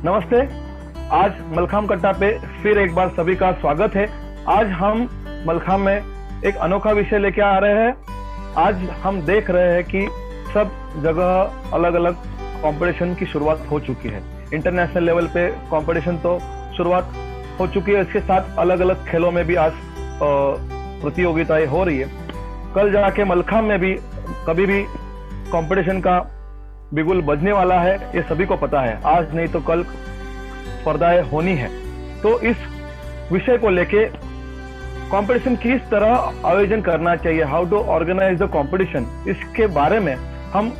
नमस्ते। आज मलखाम कट्टा पे फिर एक बार सभी का स्वागत है। आज हम मलखाम में एक अनोखा विषय लेके आ रहे हैं। आज हम देख रहे हैं कि सब जगह अलग अलग कंपटीशन की शुरुआत हो चुकी है। इंटरनेशनल लेवल पे कंपटीशन तो शुरुआत हो चुकी है, इसके साथ अलग अलग खेलों में भी आज प्रतियोगिताएं हो रही है। कल जाके मलखाम में भी कभी भी कंपटीशन का बिगुल बजने वाला है, ये सभी को पता है। आज नहीं तो कल स्पर्धाएं होनी है। तो इस विषय को लेके कंपटीशन किस तरह आयोजन करना चाहिए, how to organise the competition, इसके बारे में हम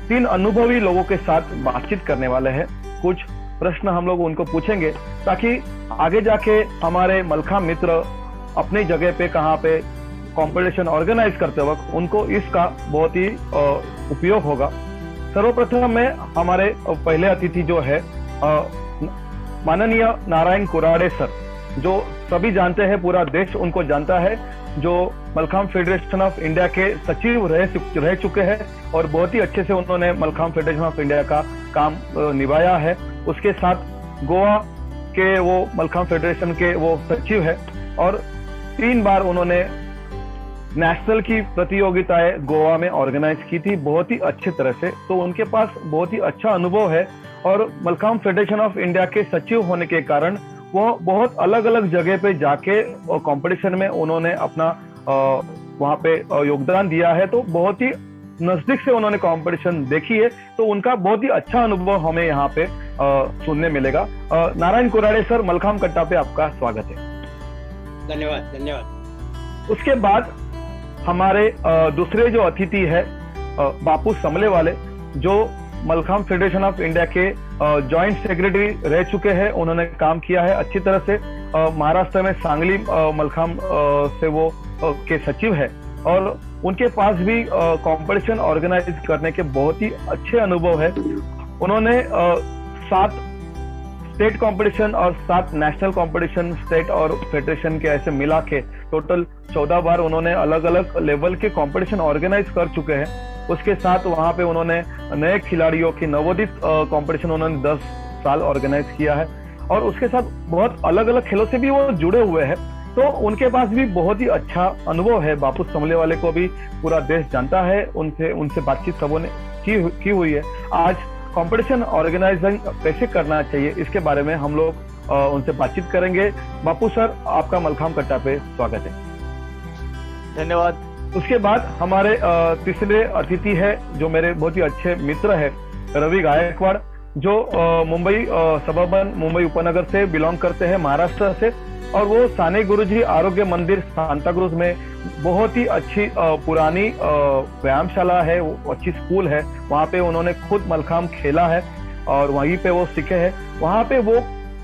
3 अनुभवी लोगों के साथ बातचीत करने वाले हैं। कुछ प्रश्न हम लोग उनको पूछेंगे ताकि आगे जाके हमारे मलखाम मित्र अपनी जगह पे कहाँ पे कंपटीशन ऑर्गेनाइज करते वक्त उनको इसका बहुत ही उपयोग होगा। सर्वप्रथम में हमारे पहले अतिथि जो है माननीय नारायण कुराड़े सर, जो सभी जानते हैं, पूरा देश उनको जानता है, जो मलखाम फेडरेशन ऑफ इंडिया के सचिव रह चुके हैं और बहुत ही अच्छे से उन्होंने मलखाम फेडरेशन ऑफ इंडिया का काम निभाया है। उसके साथ गोवा के वो मलखाम फेडरेशन के वो सचिव है और 3 बार उन्होंने नेशनल की प्रतियोगिताएं गोवा में ऑर्गेनाइज की थी बहुत ही अच्छे तरह से। तो उनके पास बहुत ही अच्छा अनुभव है और मलखाम फेडरेशन ऑफ इंडिया के सचिव होने के कारण वो बहुत अलग अलग जगह पे जाके कंपटीशन में उन्होंने अपना वहां पे योगदान दिया है। तो बहुत ही नजदीक से उन्होंने कंपटीशन देखी है, तो उनका बहुत ही अच्छा अनुभव हमें यहाँ पे सुनने मिलेगा। नारायण कुराड़े सर, मलखाम कट्टा पे आपका स्वागत है। धन्यवाद। उसके बाद हमारे दूसरे जो अतिथि है बापू समले वाले, जो मलखाम फेडरेशन ऑफ इंडिया के जॉइंट सेक्रेटरी रह चुके हैं। उन्होंने काम किया है अच्छी तरह से। महाराष्ट्र में सांगली मलखाम से वो के सचिव है और उनके पास भी कंपटीशन ऑर्गेनाइज करने के बहुत ही अच्छे अनुभव है। उन्होंने 7 स्टेट कंपटीशन और 7 नेशनल कंपटीशन, स्टेट और फेडरेशन के ऐसे मिला के टोटल 14 बार उन्होंने अलग अलग लेवल के कंपटीशन ऑर्गेनाइज कर चुके हैं। उसके साथ वहां पे उन्होंने नए खिलाड़ियों की नवोदित कंपटीशन उन्होंने 10 साल ऑर्गेनाइज किया है और उसके साथ बहुत अलग अलग खेलों से भी वो जुड़े हुए हैं। तो उनके पास भी बहुत ही अच्छा अनुभव है। बापू समले वाले को भी पूरा देश जानता है, उनसे बातचीत सबों ने की हुई है। आज कंपटीशन ऑर्गेनाइजिंग कैसे करना चाहिए इसके बारे में हम लोग उनसे बातचीत करेंगे। बापू सर, आपका मलखाम कट्टा पे स्वागत है। धन्यवाद। उसके बाद हमारे तीसरे अतिथि है, जो मेरे बहुत ही अच्छे मित्र है, रवि गायकवाड़, जो मुंबई सबर्बन मुंबई उपनगर से बिलोंग करते हैं, महाराष्ट्र से। और वो साने गुरुजी आरोग्य मंदिर सांताक्रूज में बहुत ही अच्छी पुरानी व्यायामशाला है, अच्छी स्कूल है। वहाँ पे उन्होंने खुद मलखाम खेला है और वहीं पे वो सीखे हैं। वहाँ पे वो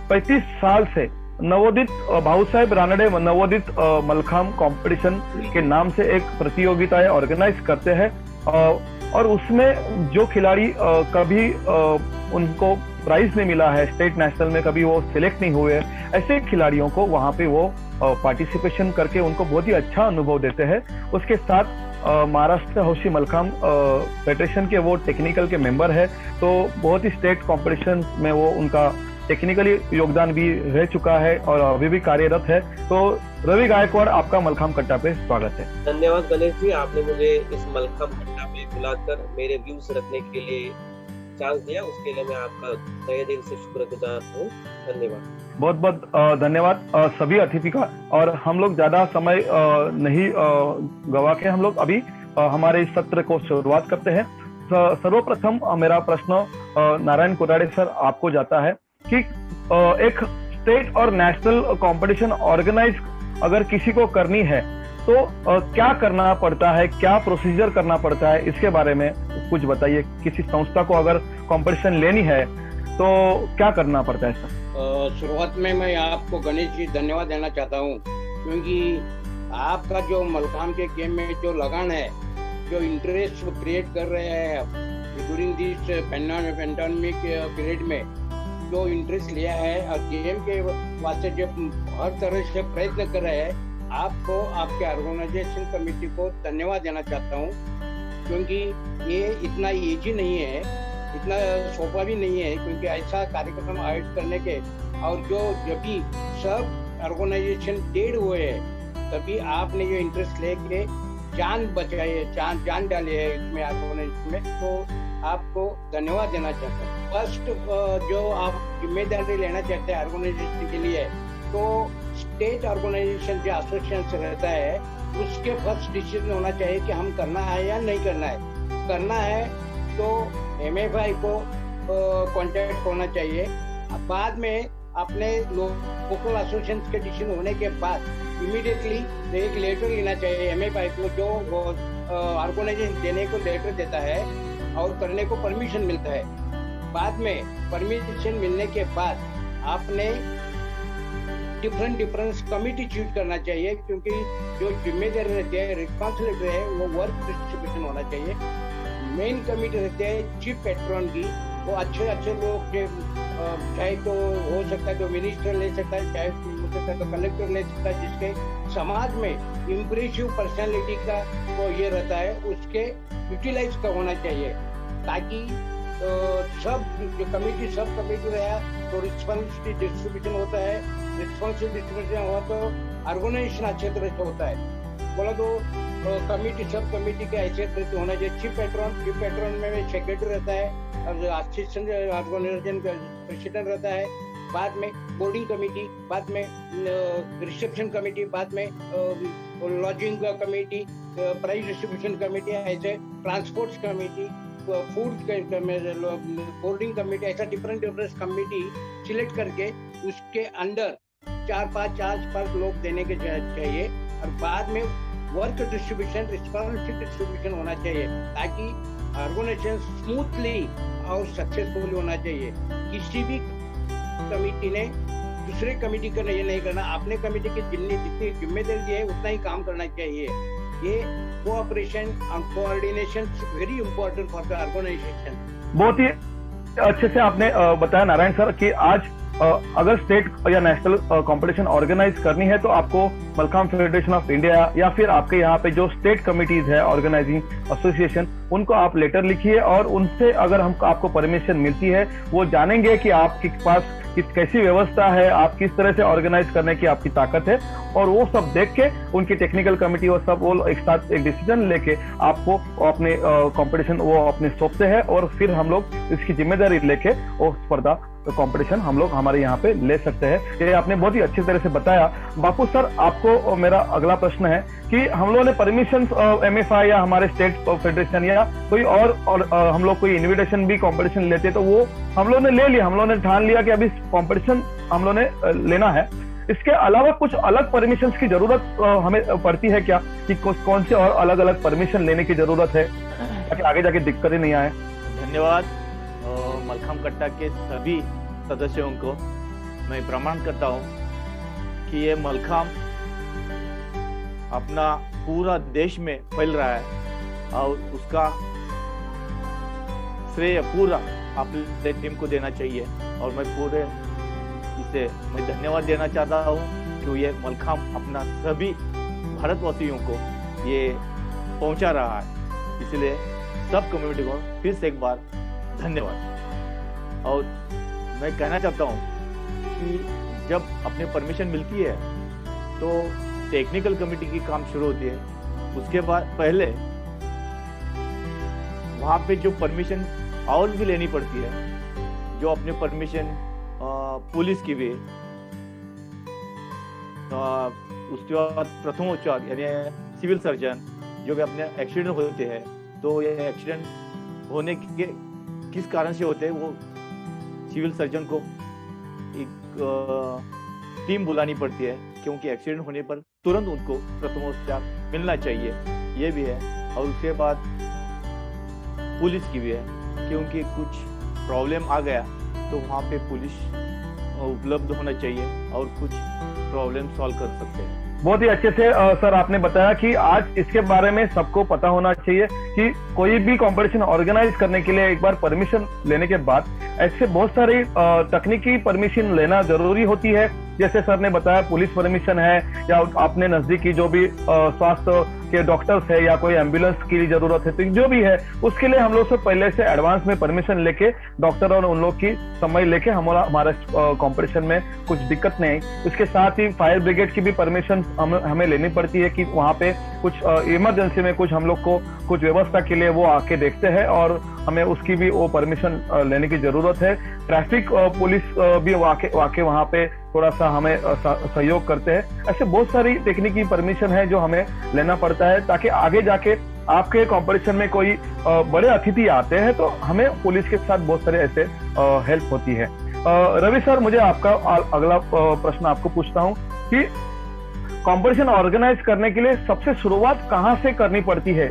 35 साल से नवोदित भाऊ साहेब रानडे नवोदित मलखाम कंपटीशन के नाम से एक प्रतियोगिताएं ऑर्गेनाइज करते हैं और उसमें जो खिलाड़ी कभी उनको प्राइज नहीं मिला है, स्टेट नेशनल में कभी वो सिलेक्ट नहीं हुए, ऐसे खिलाड़ियों को वहां पे वो पार्टिसिपेशन करके उनको बहुत ही अच्छा अनुभव देते हैं। उसके साथ महाराष्ट्र हौशी मलखाम फेडरेशन के वो टेक्निकल के मेंबर है, तो बहुत ही स्टेट कॉम्पिटिशन में वो उनका टेक्निकली योगदान भी रह चुका है और अभी भी कार्यरत है। तो रवि गायकवाड़, आपका मलखाम कट्टा पे स्वागत है। धन्यवाद गणेश जी, आपने मुझे इस मलखाम कट्टा पे बुलाकर मेरे व्यूज रखने के लिए चांस दिया, उसके लिए मैं आपका तहे दिल से शुक्रगुजार हूँ। धन्यवाद। बहुत बहुत धन्यवाद सभी अतिथि का। और हम लोग ज्यादा समय नहीं गवा के हम लोग अभी हमारे इस सत्र को शुरुआत करते हैं। सर्वप्रथम मेरा प्रश्न नारायण कुराड़े सर आपको जाता है कि एक स्टेट और नेशनल कंपटीशन ऑर्गेनाइज अगर किसी को करनी है तो क्या करना पड़ता है, क्या प्रोसीजर करना पड़ता है, इसके बारे में कुछ बताइए। किसी संस्था को अगर कंपटीशन लेनी है तो क्या करना पड़ता है सर? शुरुआत में मैं आपको गणेश जी धन्यवाद देना चाहता हूँ, क्योंकि आपका जो मलखाम के गेम में जो लगान है, जो इंटरेस्ट क्रिएट कर रहे हैं ड्यूरिंग दिस पैंडेमिक पीरियड में, जो इंटरेस्ट लिया है और गेम के वास्ते जो हर तरह से प्रयत्न कर रहे हैं, आपको, आपके ऑर्गेनाइजेशन कमेटी को धन्यवाद देना चाहता हूँ, क्योंकि ये इतना इजी नहीं है इतना सोफा भी नहीं है, क्योंकि ऐसा कार्यक्रम आयोजित करने के और जब भी सब ऑर्गेनाइजेशन डेड हुए हैं तभी आपने जो इंटरेस्ट लेके जान बचाई है, जान डाली है इसमें ऑर्गेनाइजेशन में, तो आपको धन्यवाद देना चाहता हूँ। फर्स्ट जो आप जिम्मेदारी लेना चाहते हैं ऑर्गेनाइजेशन के लिए, तो स्टेट ऑर्गेनाइजेशन जो एसोसिएशन रहता है उसके फर्स्ट डिसीजन होना चाहिए कि हम करना है या नहीं करना है। करना है तो MFI को कांटेक्ट होना चाहिए। बाद में अपने लोकल एसोसिएशन के डिसीजन होने के बाद इमीडिएटली एक लेटर लेना चाहिए MFI को, जो ऑर्गेनाइजेशन देने को लेटर देता है और करने को परमिशन मिलता है। बाद में परमिशन मिलने के बाद आपने डिफरेंट कमिटी चूज करना चाहिए, क्योंकि जो जिम्मेदारी रहती है, रिस्पॉन्सिबिलिटी है, वो वर्क डिस्ट्रीब्यूशन होना चाहिए। मेन कमिटी रहती है चीफ पैट्रन की, वो अच्छे लोग चाहे तो हो सकता है तो मिनिस्टर ले सकता है, चाहे हो सकता है तो कलेक्टर ले सकता है, जिसके समाज में इम्प्रेसिव पर्सनालिटी का वो ये रहता है, उसके यूटिलाइज का होना चाहिए, ताकि सब जो सब कमेटी रहा तो रिस्पॉन्सिबिलिटी डिस्ट्रीब्यूशन होता है। रिस्पॉन्सिबिलिटी डिस्ट्रीब्यूशन हुआ तो ऑर्गेनाइजेशन अच्छे तरह से होता है। बोला तो कमेटी सब कमेटी के ऐसे तरह से होना चाहिए। चीफ पैट्रन में सेक्रेटरी रहता है और असिस्टेंट ऑर्गेनाइजेशन का प्रेसिडेंट रहता है। बाद में बोर्डिंग कमेटी, बाद में रिसेप्शन कमेटी, बाद में lodging committee, prize distribution committee, ऐसे transport committee, food boarding committee, ऐसा डिफरेंट कमेटी सिलेक्ट करके उसके अंदर 4-5 लोग देने के चाहिए। और बाद में वर्क डिस्ट्रीब्यूशन, रिस्पॉन्सिबिलिटी डिस्ट्रीब्यूशन होना चाहिए, ताकि ऑर्गेनाइजेशन स्मूथली और सक्सेसफुल होना चाहिए। किसी भी कमेटी ने दूसरे कमेटी का ये नहीं करना, अपने कमेटी की जितनी जिम्मेदारी है उतना ही काम करना चाहिए। ये कोऑपरेशन और coordination very important for the organisation. बहुत ही अच्छे से आपने बताया नारायण सर कि आज अगर स्टेट या नेशनल कंपटीशन ऑर्गेनाइज करनी है तो आपको मलखाम फेडरेशन ऑफ इंडिया या फिर आपके यहाँ पे जो स्टेट कमिटीज है ऑर्गेनाइजिंग एसोसिएशन, उनको आप लेटर लिखिए और उनसे अगर हमको आपको परमिशन मिलती है, वो जानेंगे कि आपके पास कैसी व्यवस्था है, आप किस तरह से ऑर्गेनाइज करने की आपकी ताकत है, और वो सब देख के उनकी टेक्निकल कमेटी और सब वो एक साथ एक डिसीजन लेके आपको अपने कंपटीशन वो अपने सौंपते हैं, और फिर हम लोग इसकी जिम्मेदारी लेके वो स्पर्धा कंपटीशन हम लोग हमारे यहाँ पे ले सकते हैं। ये आपने बहुत ही अच्छी तरह से बताया। बापू सर, आपको मेरा अगला प्रश्न है कि हम लोगों ने परमिशन MFI या हमारे स्टेट फेडरेशन या कोई और हम लोग कोई इन्विटेशन भी कंपटीशन लेते हैं तो वो हम लोगों ने ले लिया, हम लोगों ने ठान लिया कि अभी कंपटीशन हम लोगों ने लेना है। इसके अलावा कुछ अलग परमिशन की जरूरत हमें पड़ती है क्या, कि कौन से और अलग अलग परमिशन लेने की जरूरत है ताकि आगे जाके दिक्कतें नहीं आए? धन्यवाद। मलखाम कट्टा के सभी सदस्यों को मैं प्रमाण करता हूं कि ये मलखाम अपना पूरा देश में फैल रहा है और उसका श्रेय पूरा अपनी टीम को देना चाहिए, और मैं पूरे इसे मैं धन्यवाद देना चाहता हूं कि ये मलखाम अपना सभी भारतवासियों को ये पहुंचा रहा है। इसलिए सब कम्युनिटी को फिर से एक बार धन्यवाद। और मैं कहना चाहता हूँ कि जब अपने परमिशन मिलती है तो टेक्निकल कमेटी की काम शुरू होती है, उसके बाद पहले वहाँ पे जो परमिशन और भी लेनी पड़ती है, जो अपने परमिशन पुलिस की भी, उसके बाद प्रथमोपचार यानी सिविल सर्जन जो भी अपने एक्सीडेंट होते हैं, तो ये एक्सीडेंट होने के किस कारण से होते हैं, वो सिविल सर्जन को एक टीम बुलानी पड़ती है, क्योंकि एक्सीडेंट होने पर तुरंत उनको प्रथमोपचार मिलना चाहिए, ये भी है। और उसके बाद पुलिस की भी है, क्योंकि कुछ प्रॉब्लम आ गया तो वहाँ पे पुलिस उपलब्ध होना चाहिए और कुछ प्रॉब्लम सॉल्व कर सकते हैं। बहुत ही अच्छे से सर आपने बताया कि आज इसके बारे में सबको पता होना चाहिए कि कोई भी कंपटीशन ऑर्गेनाइज करने के लिए एक बार परमिशन लेने के बाद ऐसे बहुत सारी तकनीकी परमिशन लेना जरूरी होती है। जैसे सर ने बताया पुलिस परमिशन है, या अपने नजदीकी जो भी स्वास्थ्य कि डॉक्टर्स है या कोई एम्बुलेंस की जरूरत है, तो जो भी है उसके लिए हम लोग से पहले से एडवांस में परमिशन लेके डॉक्टर और उन लोग की समय लेके हमारा कंपटीशन में कुछ दिक्कत नहीं आई। उसके साथ ही फायर ब्रिगेड की भी परमिशन हमें लेनी पड़ती है कि वहाँ पे कुछ इमरजेंसी में कुछ हम लोग को कुछ व्यवस्था के लिए वो आके देखते हैं और हमें उसकी भी वो परमिशन लेने की जरूरत है। ट्रैफिक पुलिस भी वाके वहाँ पे थोड़ा सा हमें सहयोग करते हैं। ऐसे बहुत सारी टेक्निकी परमिशन है जो हमें लेना पड़ता है ताकि आगे जाके आपके कंपटीशन में कोई बड़े अतिथि आते हैं तो हमें पुलिस के साथ बहुत सारे ऐसे हेल्प होती है। रवि सर, मुझे आपका अगला प्रश्न आपको पूछता हूँ कि कंपटीशन ऑर्गेनाइज करने के लिए सबसे शुरुआत कहाँ से करनी पड़ती है?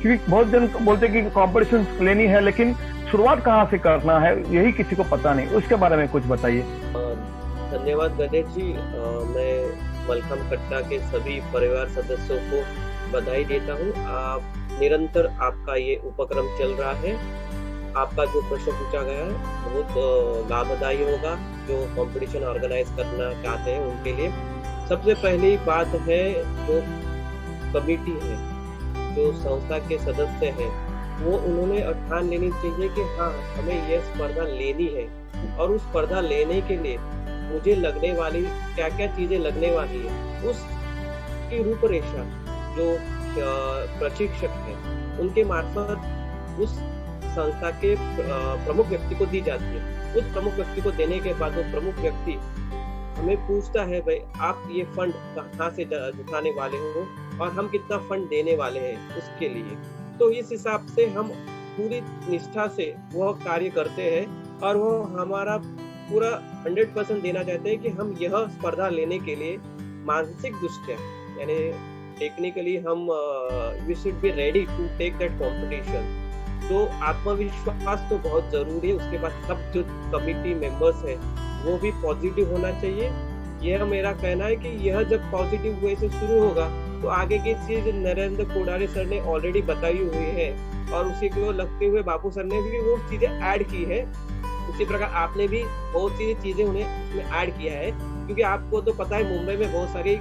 क्योंकि बहुत जन बोलते हैं कि कंपटीशन लेनी है लेकिन शुरुआत कहाँ से करना है यही किसी को पता नहीं, उसके बारे में कुछ बताइए। धन्यवाद गणेश जी। मैं मलखम कट्टा के सभी परिवार सदस्यों को बधाई देता हूँ। निरंतर आपका ये उपक्रम चल रहा है। आपका जो प्रश्न पूछा गया है बहुत लाभदायी होगा जो कंपटीशन ऑर्गेनाइज करना चाहते हैं उनके लिए। सबसे पहली बात है जो कमेटी है, जो संस्था के सदस्य हैं, वो उन्होंने ठान लेनी चाहिए कि हाँ हमें यह स्पर्धा लेनी है और उस स्पर्धा लेने के लिए मुझे लगने वाली क्या क्या चीजें लगने वाली है उसकी रूपरेखा जो प्रशिक्षक है उनके मार्फत उस संस्था के प्रमुख व्यक्ति को दी जाती है। उस प्रमुख व्यक्ति को देने के बाद वो प्रमुख व्यक्ति हमें पूछता है भाई आप ये फंड कहाँ से जुटाने वाले हो और हम कितना फंड देने वाले हैं उसके लिए। तो इस हिसाब से हम पूरी निष्ठा से वह कार्य करते हैं और वो हमारा पूरा 100% देना चाहते हैं कि हम यह स्पर्धा लेने के लिए मानसिक दृष्टया यानी टेक्निकली हम we should be ready to take that competition. तो आत्मविश्वास तो बहुत जरूरी है। उसके बाद सब जो कमिटी मेंबर्स हैं वो भी पॉजिटिव होना चाहिए। यह मेरा कहना है कि यह जब पॉजिटिव वे से शुरू होगा तो आगे की चीज नरेंद्र कोडारी सर ने ऑलरेडी बताई हुई है और उसी को लगते हुए बाबू सर ने भी वो चीजें ऐड की है। उसी प्रकार आपने भी बहुत सी चीजें उन्हें उसमें ऐड किया है क्योंकि आपको तो पता है मुंबई में बहुत सारी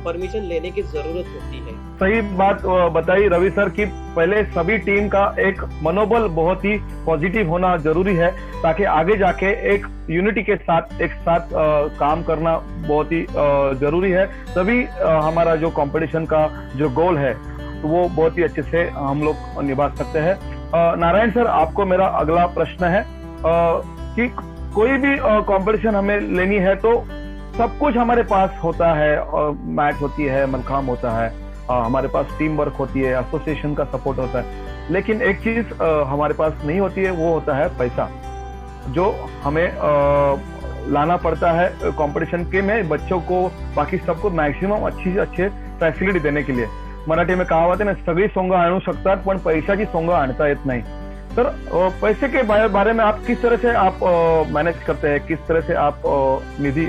परमिशन लेने की जरूरत होती है। सही बात बताई रवि सर कि पहले सभी टीम का एक मनोबल बहुत ही पॉजिटिव होना जरूरी है ताकि आगे जाके एक यूनिटी के साथ एक साथ काम करना बहुत ही जरूरी है। तभी हमारा जो कंपटीशन का जो गोल है तो वो बहुत ही अच्छे से हम लोग निभा सकते हैं। नारायण सर, आपको मेरा अगला प्रश्न है कि कोई भी कंपटीशन हमें लेनी है तो सब कुछ हमारे पास होता है और मैच होती है, मलखाम होता है, हमारे पास टीम वर्क होती है, एसोसिएशन का सपोर्ट होता है, लेकिन एक चीज हमारे पास नहीं होती है, वो होता है पैसा जो हमें लाना पड़ता है कंपटीशन के में बच्चों को बाकी सबको मॅक्सिमम अच्छे फॅसिलिटी देने के लिए। मराठी में कहावत है ना, सगळी सोंग आणू शकतात पण पैशाची सोंग आणता येत नाही। सर, पैसे के बारे में आप किस तरह से आप मैनेज करते हैं, किस तरह से आप निधि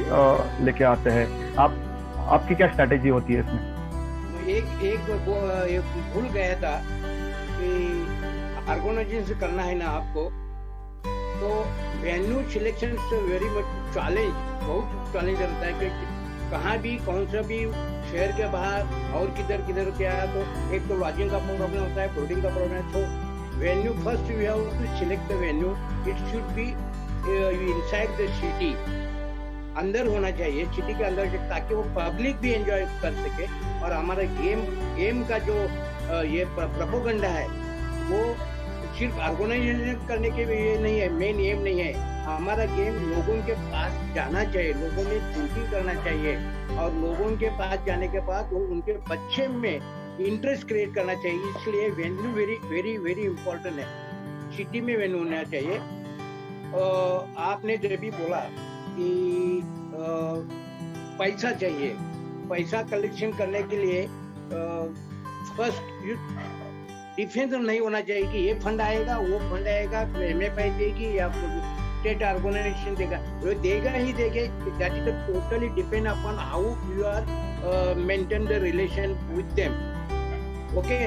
लेके आते हैं, आपकी क्या स्ट्रैटेजी होती है इसमें? एक भूल गया था कि ऑर्गेनाइजेशन करना है ना आपको, तो venue selection very much challenge, बहुत चैलेंज रहता है कि कहाँ भी कौन सा भी शहर के बाहर और किधर क्या, तो एक तो लॉजिंग का प्रॉब्लम होता है, बोर्डिंग का प्रॉब्लम है। तो venue, first we have to select the venue. It should be inside the city, अंदर होना चाहिए, सिटी के अंदर, ताकि वो पब्लिक भी एंजॉय कर सके। और हमारा गेम का जो ये प्रोपेगेंडा है वो सिर्फ ऑर्गेनाइजेशन करने के लिए नहीं है, मेन एम नहीं है। हमारा गेम लोगों के पास जाना चाहिए, लोगों में थिंकिंग करना चाहिए और लोगों के पास जाने के बाद वो उनके बच्चे में इंटरेस्ट क्रिएट करना चाहिए। इसलिए वेन्यू वेरी इंपॉर्टेंट है, सिटी में वेन्यू होना चाहिए। आपने जो भी बोला कि पैसा चाहिए, पैसा कलेक्शन करने के लिए फर्स्ट डिफेंस नहीं होना चाहिए कि ये फंड आएगा वो फंड आएगा, MFI देगी या स्टेट ऑर्गेनाइजेशन देगा, वो देगा ही देगा। That is totally depend upon how you are maintain the relation with them. Okay,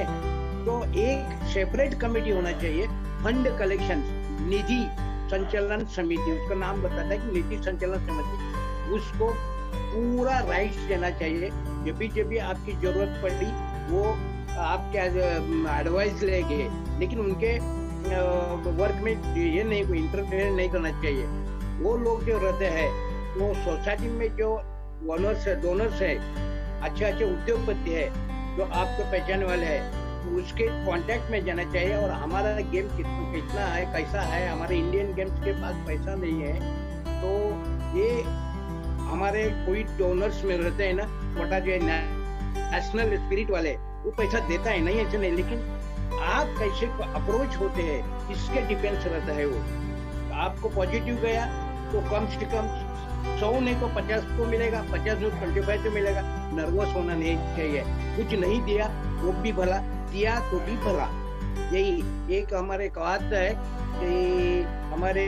तो एक सेपरेट कमेटी होना चाहिए, फंड कलेक्शन निधि संचालन समिति, उसका नाम बताता है कि निधि संचालन समिति। उसको पूरा राइट्स देना चाहिए, जब भी आपकी जरूरत पड़ी वो आपके एडवाइस लेंगे, लेकिन उनके वर्क में ये नहीं कोई इंटरफेयर नहीं करना चाहिए। वो लोग जो रहते हैं वो सोसाइटी में जो ओनर्स है, डोनर्स है, अच्छे अच्छे उद्योगपति है जो आपको पहचानने वाले हैं, उसके कांटेक्ट में जाना चाहिए। और हमारा गेम कितना है, कैसा है, हमारे इंडियन गेम्स के पास पैसा नहीं है, तो ये हमारे कोई डोनर्स में रहते हैं ना, छोटा जो नेशनल स्पिरिट वाले, वो पैसा देता है, नहीं ऐसे नहीं, लेकिन आप कैसे अप्रोच होते हैं इसके डिपेंड्स रहता है। वो आपको पॉजिटिव गया तो कम से कम 100 नहीं तो 50 को मिलेगा, 50 नहीं 25 तो मिलेगा। नर्वस होना नहीं चाहिए। कुछ नहीं दिया वो भी भला, दिया तो भी भला। यही एक हमारे कहावत है कि हमारे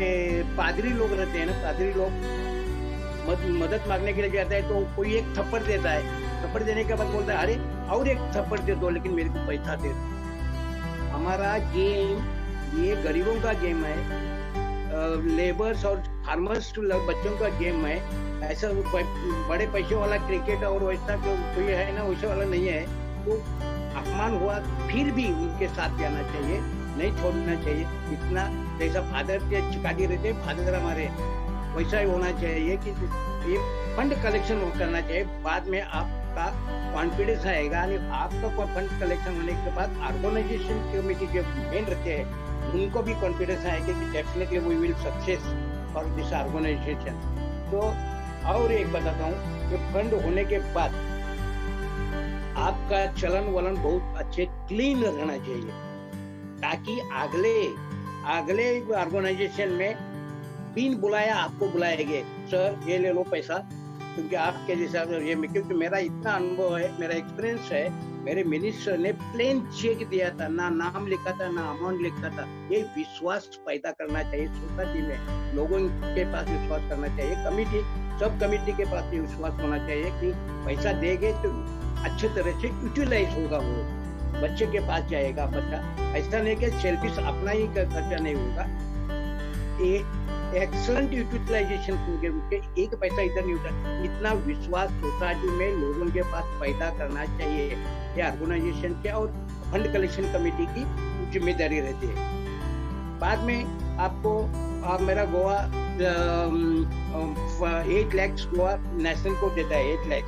पादरी लोग रहते हैं ना, पादरी लोग मदद मांगने के लिए जाता है तो कोई एक थप्पड़ देता है, थप्पड़ देने के बाद बोलता है अरे और एक थप्पड़ दे दो लेकिन मेरे को पैसा दे दो। हमारा गेम ये गरीबों का गेम है, लेबर्स और फार्मर्स बच्चों का गेम है। ऐसा बड़े पैसे वाला क्रिकेट और वैसा कोई है ना, वैसे वाला नहीं है। तो अपमान हुआ फिर भी उनके साथ जाना चाहिए, नहीं छोड़ना चाहिए। इतना जैसा फादर के चिकाटी रहते फादर हमारे, वैसा ही होना चाहिए कि ये फंड कलेक्शन करना चाहिए। बाद में आपका कॉन्फिडेंस आएगा। आपका फंड कलेक्शन होने के बाद ऑर्गेनाइजेशन कमेटी जो मेन रहते हैं उनको भी कॉन्फिडेंस आएगा कि definitely we will success for this organisation. तो और एक बताता हूँ कि फंड होने के बाद आपका चलन वलन बहुत अच्छे क्लीन रहना चाहिए, ताकि अगले ऑर्गेनाइजेशन में बिन बुलाया आपको बुलाएंगे, सर ये ले लो पैसा, क्योंकि आपके जैसा ये, क्योंकि मेरा इतना अनुभव है, मेरा एक्सपीरियंस है। मेरे मिनिस्टर ने प्लेन चेक दिया था, ना नाम लिखा था ना अमाउंट लिखा था। ये विश्वास पैदा करना चाहिए सोसाइटी में, लोगों के पास विश्वास करना चाहिए। कमिटी, सब कमिटी के पास भी विश्वास होना चाहिए कि पैसा देंगे तो अच्छे तरह से यूटिलाइज होगा, वो बच्चे के पास जाएगा पैसा। ऐसा नहीं कि सेल्फिश अपना ही खर्चा नहीं होगा। एक्सलेंट यूटिलाइजेशन होंगे, एक पैसा इधर नहीं होता। इतना विश्वास सोसाइटी में लोगों के पास पैदा करना चाहिए। ये ऑर्गेनाइजेशन के और फंड कलेक्शन कमेटी की जिम्मेदारी रहती है। बाद में आपको मेरा गोवा 8 लाख गोवा नेशनल को देता है, 8 लाख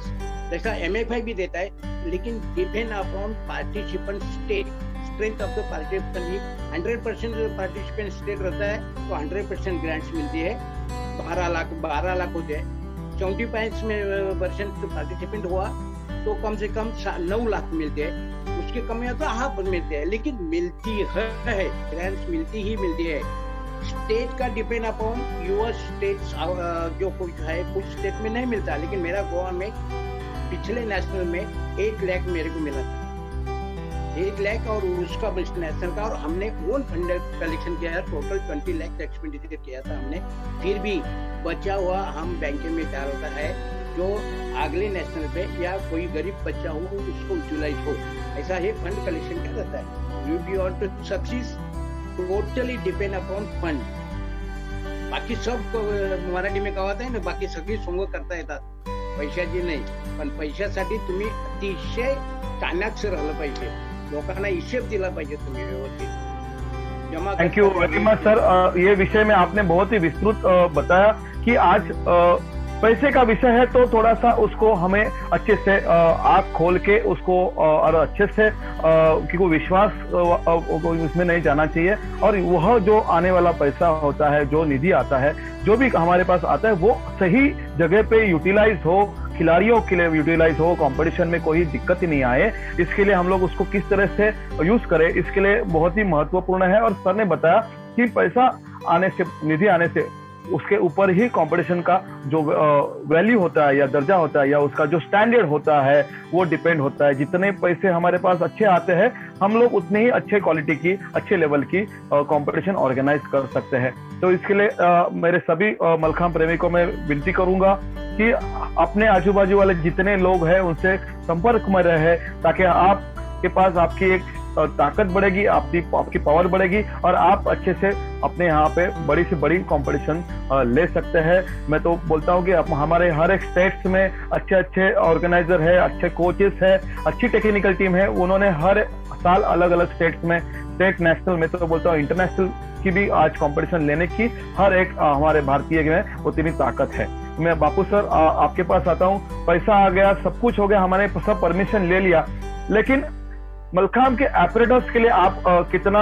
जैसा MFI भी देता है, लेकिन depend upon participant state, strength of the participant he 100% participant state रहता है तो 100% ग्रांट्स मिलती है। 12 लाख होते हैं। 75% पार्टिसिपेंट हुआ तो कम से कम 9 लाख मिलते हैं। उसके कम या तो हाफ मिलते हैं, लेकिन मिलती है, ग्रांट्स मिलती है। स्टेट का डिपेंड अपॉन यूर स्टेट्स, जो कुछ है कुछ स्टेट में नहीं मिलता, लेकिन मेरा गोवा में पिछले नेशनल में 8 लाख मेरे को मिला था, 8 लाख और उसका नेशनल का, और हमने ओन फंड कलेक्शन किया है। टोटल 20 लाख एक्सपेंडिचर किया था हमने। फिर भी बचा हुआ हम बैंक में डालता है, जो अगले नेशनल पे या कोई गरीब बच्चा हो उसको यूटिलाइज हो। ऐसा है फंड कलेक्शन क्या रहता है। You be on to success totally depend upon fund. बाकी सब मराठी में कहावत आहे ना, बाकी सगळी सोंग करता येतात, पैशाची नाही. पण पैशासाठी तुम्ही अतिशय चाणाक्ष राहिलं पाहिजे, लोकांना हिशेब दिला पाहिजे तुम्ही व्यवस्थित जमा। Thank you very much sir. ये विषय में आपने बहुत ही विस्तृत बताया कि आज पैसे का विषय है, तो थोड़ा सा उसको हमें अच्छे से आँख खोल के उसको और अच्छे से क्योंकि विश्वास इसमें नहीं जाना चाहिए। और वह जो आने वाला पैसा होता है, जो निधि आता है, जो भी हमारे पास आता है, वो सही जगह पे यूटिलाइज हो, खिलाड़ियों के लिए यूटिलाइज हो, कंपटीशन में कोई दिक्कत ही नहीं आए। इसके लिए हम लोग उसको किस तरह से यूज करें, इसके लिए बहुत ही महत्वपूर्ण है। और सर ने बताया कि पैसा आने से, निधि आने से, उसके ऊपर ही कंपटीशन का जो वैल्यू होता है या दर्जा होता है या उसका जो स्टैंडर्ड होता है वो डिपेंड होता है। जितने पैसे हमारे पास अच्छे आते हैं, हम लोग उतने ही अच्छे क्वालिटी की, अच्छे लेवल की कंपटीशन ऑर्गेनाइज कर सकते हैं। तो इसके लिए मेरे सभी मलखाम प्रेमी को मैं विनती करूंगा कि अपने आजू बाजू वाले जितने लोग हैं उनसे संपर्क में रहे, ताकि आपके पास आपकी एक ताकत बढ़ेगी, आपकी पावर बढ़ेगी और आप अच्छे से अपने यहाँ पे बड़ी से बड़ी कंपटीशन ले सकते हैं। मैं तो बोलता हूँ कि हमारे हर एक स्टेट्स में अच्छे अच्छे ऑर्गेनाइजर है, अच्छे कोचेस है, अच्छी टेक्निकल टीम है। उन्होंने हर साल अलग अलग स्टेट्स में, स्टेट, नेशनल, मैं तो बोलता हूँ इंटरनेशनल की भी आज कंपटीशन लेने की हर एक हमारे भारतीय में उतनी ताकत है। मैं बापू सर आपके पास आता हूँ। पैसा आ गया, सब कुछ हो गया, हमारे सब परमिशन ले लिया, लेकिन मलखांब के एपरेटर्स के लिए आप कितना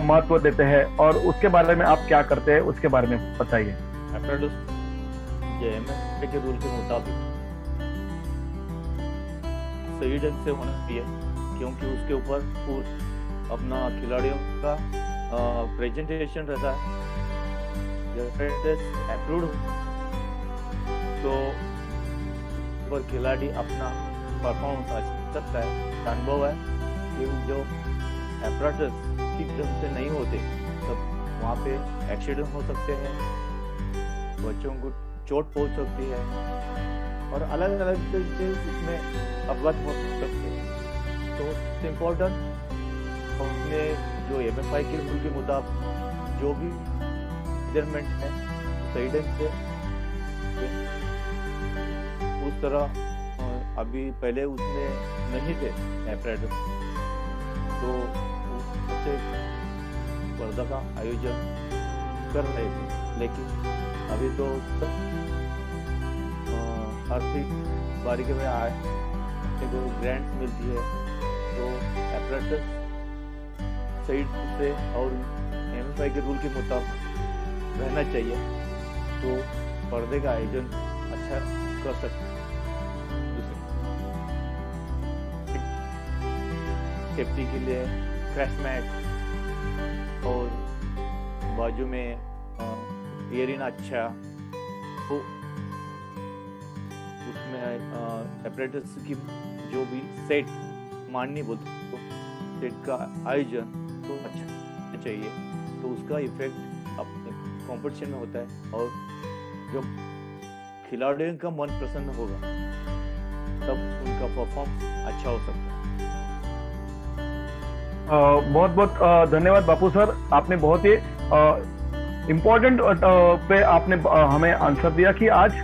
महत्व देते हैं और उसके बारे में आप क्या करते हैं, उसके बारे में बताइए। एपरेटर्स ये एमएफए के रूल के मुताबिक सही ढंग से होना चाहिए, क्योंकि उसके ऊपर अपना खिलाड़ियों का प्रेजेंटेशन रहता है। जब अप्रूव्ड तो पर खिलाड़ी अपना परफॉर्मेंस अच्छा सकता है। अनुभव है कि जो एपरेटस ठीक ढंग से नहीं होते तब वहाँ पे एक्सीडेंट हो सकते हैं, बच्चों को चोट पहुँच सकती है और अलग अलग से इसमें अवगत हो सकते हैं। तो इम्पोर्टेंट हमने जो एमएफआई के रूल के मुताबिक जो भी मेजरमेंट है सही ढंग से उस तरह अभी पहले उसमें नहीं थे एपरेटस, तो उससे स्पर्धा का आयोजन कर रहे थे, लेकिन अभी तो आर्थिक बारीकी में आए तो ग्रांट्स मिलती है, तो एपरेटस सही से और एमएफआई के रूल के मुताबिक रहना चाहिए, तो पर्दे का आयोजन अच्छा कर सकते। सेफ्टी के लिए क्रैश मैट और बाजू में एरिना अच्छा तो उसमें एपरेटस की जो भी सेट माननी बोलते तो सेट का आयोजन तो अच्छा चाहिए, तो उसका इफेक्ट अपने कंपटीशन में होता है और जब खिलाड़ियों का मन प्रसन्न होगा तब उनका परफॉर्मेंस अच्छा हो सकता है। बहुत बहुत धन्यवाद बापू सर, आपने बहुत ही इम्पोर्टेंट पे आपने हमें आंसर दिया कि आज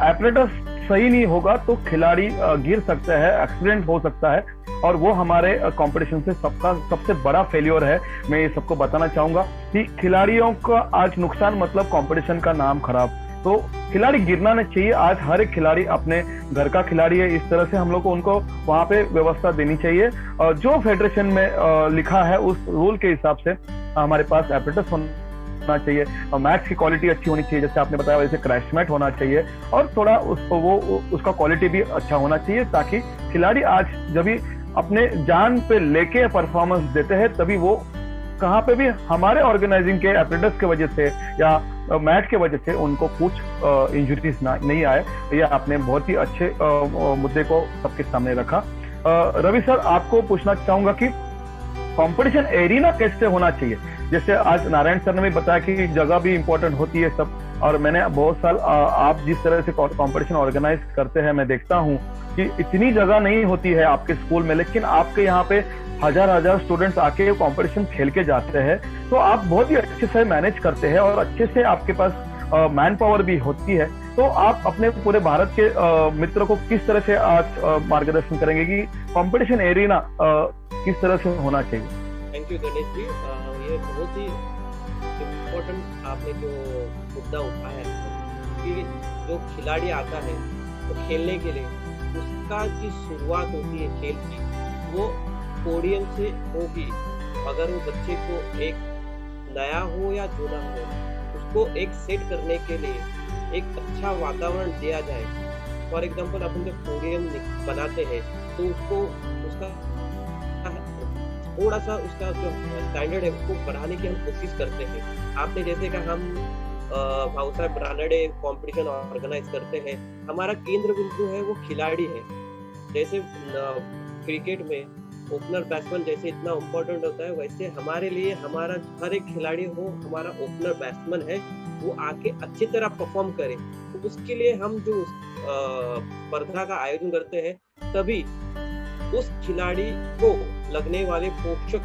एपरेटस सही नहीं होगा तो खिलाड़ी गिर सकता है, एक्सीडेंट हो सकता है और वो हमारे कंपटीशन से सबसे बड़ा फेल्योर है। मैं ये सबको बताना चाहूंगा कि खिलाड़ियों का आज नुकसान मतलब कंपटीशन का नाम खराब, तो खिलाड़ी गिरना नहीं चाहिए। आज हर एक खिलाड़ी अपने घर का खिलाड़ी है, इस तरह से हम लोग को उनको वहां पे व्यवस्था देनी चाहिए। जो फेडरेशन में लिखा है उस रूल के हिसाब से हमारे पास एपरेटस होना चाहिए और मैच की क्वालिटी अच्छी होनी चाहिए, जैसे आपने बताया वैसे क्रैश मैट होना चाहिए और थोड़ा उसका क्वालिटी भी अच्छा होना चाहिए, ताकि खिलाड़ी आज जब भी अपने जान पे लेके परफॉर्मेंस देते हैं तभी वो कहाँ पे भी हमारे ऑर्गेनाइजिंग के एपरेटस के वजह से या मैच के वजह से उनको कुछ इंजरीज नहीं आए। ये आपने बहुत ही अच्छे मुद्दे को सबके सामने रखा। रवि सर, आपको पूछना चाहूंगा कि कंपटीशन एरिना कैसे होना चाहिए। जैसे आज नारायण सर ने भी बताया कि जगह भी इंपॉर्टेंट होती है सब, और मैंने बहुत साल आप जिस तरह से कंपटीशन ऑर्गेनाइज करते हैं मैं देखता हूँ कि इतनी जगह नहीं होती है आपके स्कूल में, लेकिन आपके यहाँ पे हजार स्टूडेंट्स आके कंपटीशन खेल के जाते हैं, तो आप बहुत ही अच्छे से मैनेज करते हैं और अच्छे से आपके पास मैन पावर भी होती है। तो आप अपने पूरे भारत के मित्रों को किस तरह से आज मार्गदर्शन करेंगे कि कंपटीशन एरिना किस तरह से होना चाहिए? थैंक यू गणेश जी, ये बहुत ही इम्पोर्टेंट आपने जो मुद्दा उठाया है कि जो खिलाड़ी आता है तो खेलने के लिए उसका जो शुरुआत होती है खेल की वो पोडियम से होगी। अगर वो बच्चे को एक नया हो या जुड़ा हो, उसको एक सेट करने के लिए एक अच्छा वातावरण दिया जाए। फॉर एग्जाम्पल अपन जब पोडियम बनाते हैं तो उसको उसका थोड़ा सा उसका जो स्टैंडर्ड है उसको बढ़ाने की हम कोशिश करते हैं। आपने जैसे कहा हम भाऊ साहब रानडे कॉम्पिटिशन ऑर्गेनाइज करते हैं, हमारा केंद्र बिंदु है वो खिलाड़ी है। जैसे क्रिकेट में ओपनर बैट्समैन जैसे इतना इम्पोर्टेंट होता है, वैसे हमारे लिए हमारा हर एक खिलाड़ी हो हमारा ओपनर बैट्समैन है, वो आके अच्छी तरह परफॉर्म करे। तो उसके लिए हम जो स्पर्धा का आयोजन करते हैं तभी उस खिलाड़ी को लगने वाले पोषक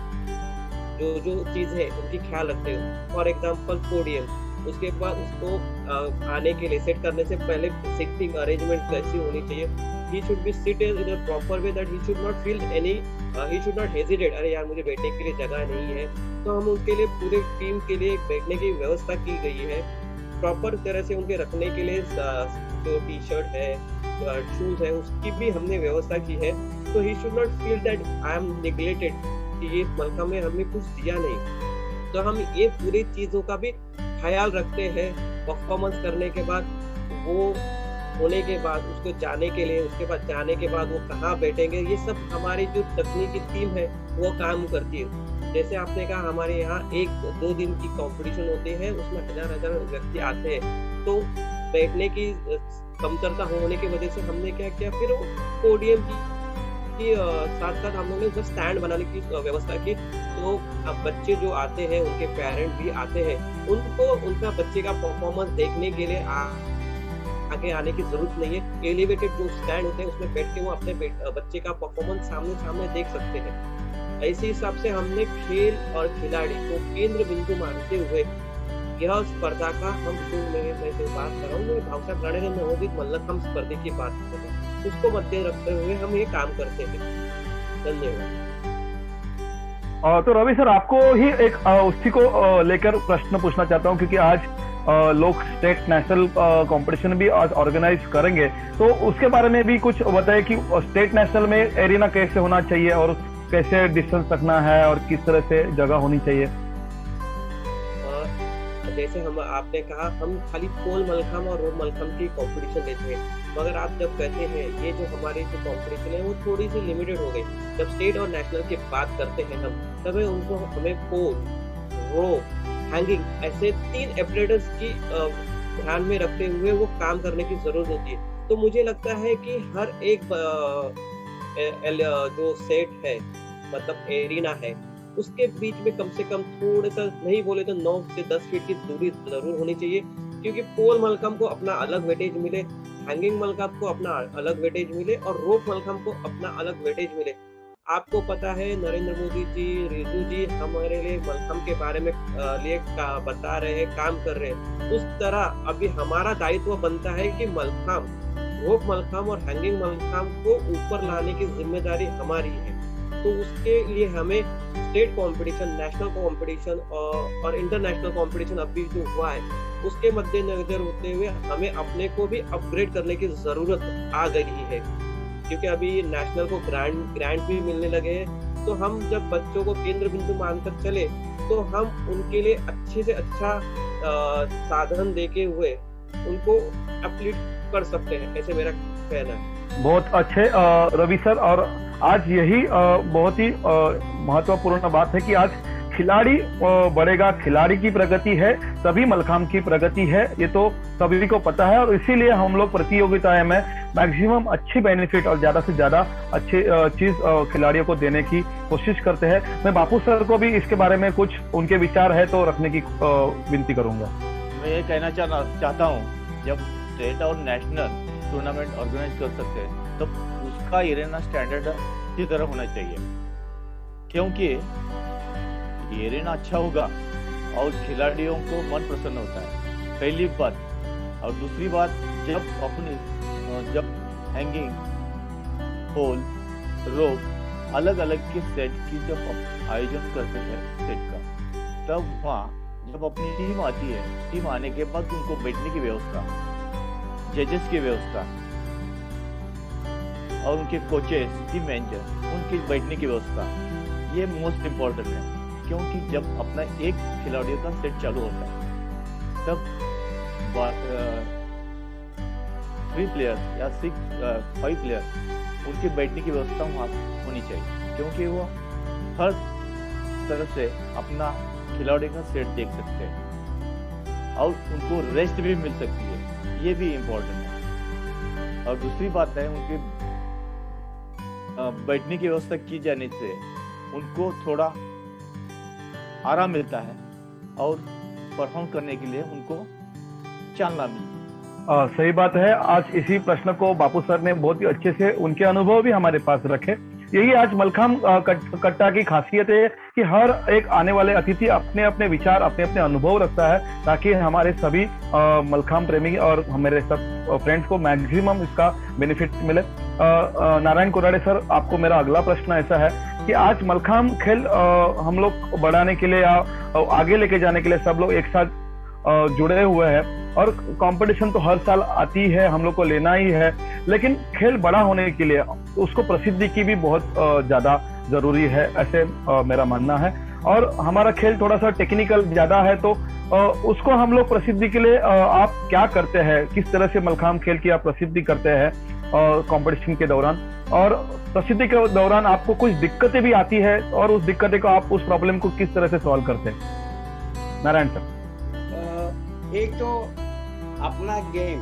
जो चीज है उनकी ख्याल रखते हो। फॉर एग्जाम्पल पोडियम, उसके बाद उसको आने के लिए सेट करने से पहले सिटिंग अरेंजमेंट कैसी होनी चाहिए। He should be sit in a proper way that he should not feel any, he should not hesitate, अरे यार मुझे बैठने के लिए जगह नहीं है। तो हम उसके लिए पूरे टीम के लिए बैठने की व्यवस्था की गई है, प्रॉपर तरह से उनके रखने के लिए जो टी शर्ट है, शूज है, उसकी भी हमने व्यवस्था की है। तो he should not feel that I am neglected, कि ये मलखम्ब में हमने कुछ दिया नहीं। तो हम ये पूरी चीजों का भी ख्याल रखते हैं। परफॉर्मेंस करने के बाद, वो होने के बाद, उसको जाने के लिए, उसके बाद जाने के बाद वो कहाँ बैठेंगे, ये सब हमारी जो तकनीकी टीम है वो काम करती है। जैसे आपने कहा हमारे यहाँ 1-2 दिन की कंपटीशन होती है, उसमें हजार व्यक्ति आते हैं। तो बैठने की कमतरता होने की वजह से हमने क्या किया, फिर वो पोडियम की साथ साथ हम लोगों ने जो स्टैंड बनाने की व्यवस्था की। तो अब बच्चे जो आते हैं, उनके पेरेंट भी आते हैं, उनको उनका बच्चे का परफॉर्मेंस देखने के लिए आगे आने की जरूरत नहीं है। एलिवेटेड जो स्टैंड होते हैं उसमें बैठ के वो अपने बच्चे का परफॉर्मेंस सामने देख सकते हैं। इसी हिसाब से हमने खेल और खिलाड़ी को केंद्र बिंदु मानते हुए यह स्पर्धा का, हम जो मैं जो बात कर रहा हूँ, मैं भावसाहब रणेंद्र नवोदित मल्लखम्ब स्पर्धा की बात कर रहा हूँ, उसको मध्य रखते हुए हम ये काम करते हैं। धन्यवाद। तो रवि सर, आपको ही एक उसी को लेकर प्रश्न पूछना चाहता हूँ, क्योंकि आज लोग स्टेट नेशनल कंपटीशन भी आज ऑर्गेनाइज करेंगे, तो उसके बारे में भी कुछ बताइए कि स्टेट नेशनल में एरिना कैसे होना चाहिए और कैसे डिस्टेंस रखना है और किस तरह से जगह होनी चाहिए। जैसे हम आपने कहा, हम खाली पोल मलखम्ब और रोप मलखम्ब की कंपटीशन लेते हैं, मगर आप जब कहते हैं ये जो हमारी जो कंपटीशन है वो थोड़ी सी लिमिटेड हो गई। जब स्टेट और नेशनल की बात करते हैं हम, तब हमें पोल, रोप, हैंगिंग, ऐसे 3 एपरेटस की ध्यान में रखते हुए वो काम करने की जरूरत होती है। तो मुझे लगता है कि हर एक जो सेट है, मतलब एरिना है, उसके बीच में कम से कम थोड़ा सा, नहीं बोले तो 9 से 10 फीट की दूरी जरूर होनी चाहिए, क्योंकि पोल मलखम्ब को अपना अलग वेटेज मिले, हैंगिंग मलखम्ब को अपना अलग वेटेज मिले और रोप मलखम्ब को अपना अलग वेटेज मिले। आपको पता है नरेंद्र मोदी जी, रिजू जी हमारे लिए मलखम्ब के बारे में बता रहे हैं, काम कर रहे हैं। उस तरह अभी हमारा दायित्व बनता है कि मलखम्ब, रोप मलखम्ब और हैंगिंग मलखम्ब को ऊपर लाने की जिम्मेदारी हमारी है। तो उसके लिए हमें स्टेट कंपटीशन, नेशनल कंपटीशन और इंटरनेशनल कंपटीशन अभी जो हुआ है, उसके मद्देनजर होते हुए हमें अपने को भी अपग्रेड करने की जरूरत आ गई है, क्योंकि अभी नेशनल को ग्रांट भी मिलने लगे हैं। तो हम जब बच्चों को केंद्र बिंदु मानकर चले, तो हम उनके लिए अच्छे से अच्छा साधन देके हुए उनको अपलिफ्ट कर सकते हैं, ऐसे मेरा कहना है। बहुत अच्छे रवि सर, और आज यही बहुत ही महत्वपूर्ण बात है कि आज खिलाड़ी बढ़ेगा, खिलाड़ी की प्रगति है तभी मलखम्ब की प्रगति है, ये तो सभी को पता है। और इसीलिए हम लोग प्रतियोगिताएं में मैक्सिमम अच्छी बेनिफिट और ज्यादा से ज्यादा अच्छी चीज खिलाड़ियों को देने की कोशिश करते हैं। मैं बापू सर को भी इसके बारे में कुछ उनके विचार है तो रखने की विनती करूंगा। मैं ये कहना चाहता हूँ, जब स्टेट और नेशनल टूर्नामेंट ऑर्गेनाइज कर सकते हैं तो उसका एरिना स्टैंडर्ड इसी तरह होना चाहिए, क्योंकि एरिना अच्छा होगा और खिलाड़ियों को मन प्रसन्न होता है, पहली बात। और दूसरी बात, जब हैंगिंग, पोल, रोप अलग अलग के सेट की जब आयोजन करते हैं सेट का, तब वहाँ जब अपनी टीम आती है, टीम आने के बाद उनको बैठने की व्यवस्था, जजेस की व्यवस्था और उनके कोचेस, टीम मैनेजर, उनकी बैठने की व्यवस्था, ये मोस्ट इम्पोर्टेंट है। क्योंकि जब अपना एक खिलाड़ियों का सेट चालू होता है, तब 3 प्लेयर या 5 प्लेयर उनके बैठने की व्यवस्था वहाँ होनी चाहिए, क्योंकि वो हर तरह से अपना खिलाड़ियों का सेट देख सकते हैं और उनको रेस्ट भी मिल सकती है, ये भी इम्पोर्टेंट है। और दूसरी बात है, उनके बैठने की व्यवस्था की जाने से उनको थोड़ा आराम मिलता है और परफॉर्म करने के लिए उनको चालना मिलती है। सही बात है। आज इसी प्रश्न को बापू सर ने बहुत ही अच्छे से, उनके अनुभव भी हमारे पास रखे। यही आज मलखाम कट्टा की खासियत है कि हर एक आने वाले अतिथि अपने अपने विचार, अपने अपने अनुभव रखता है, ताकि हमारे सभी मलखाम प्रेमी और हमारे सब फ्रेंड्स को मैक्सिमम इसका बेनिफिट मिले। नारायण कुराडे सर, आपको मेरा अगला प्रश्न ऐसा है कि आज मलखाम खेल हम लोग बढ़ाने के लिए या आगे लेके जाने के लिए सब लोग एक साथ जुड़े हुए हैं, और कंपटीशन तो हर साल आती है, हम लोग को लेना ही है, लेकिन खेल बड़ा होने के लिए उसको प्रसिद्धि की भी बहुत ज्यादा जरूरी है, ऐसे मेरा मानना है। और हमारा खेल थोड़ा सा टेक्निकल ज्यादा है, तो उसको हम लोग प्रसिद्धि के लिए आप क्या करते हैं, किस तरह से मलखाम खेल की आप प्रसिद्धि करते हैं कंपटीशन के दौरान, और प्रसिद्धि के दौरान आपको कुछ दिक्कतें भी आती है, और उस दिक्कतें को आप उस प्रॉब्लम को किस तरह से सॉल्व करते हैं? नारायण सर। एक तो अपना गेम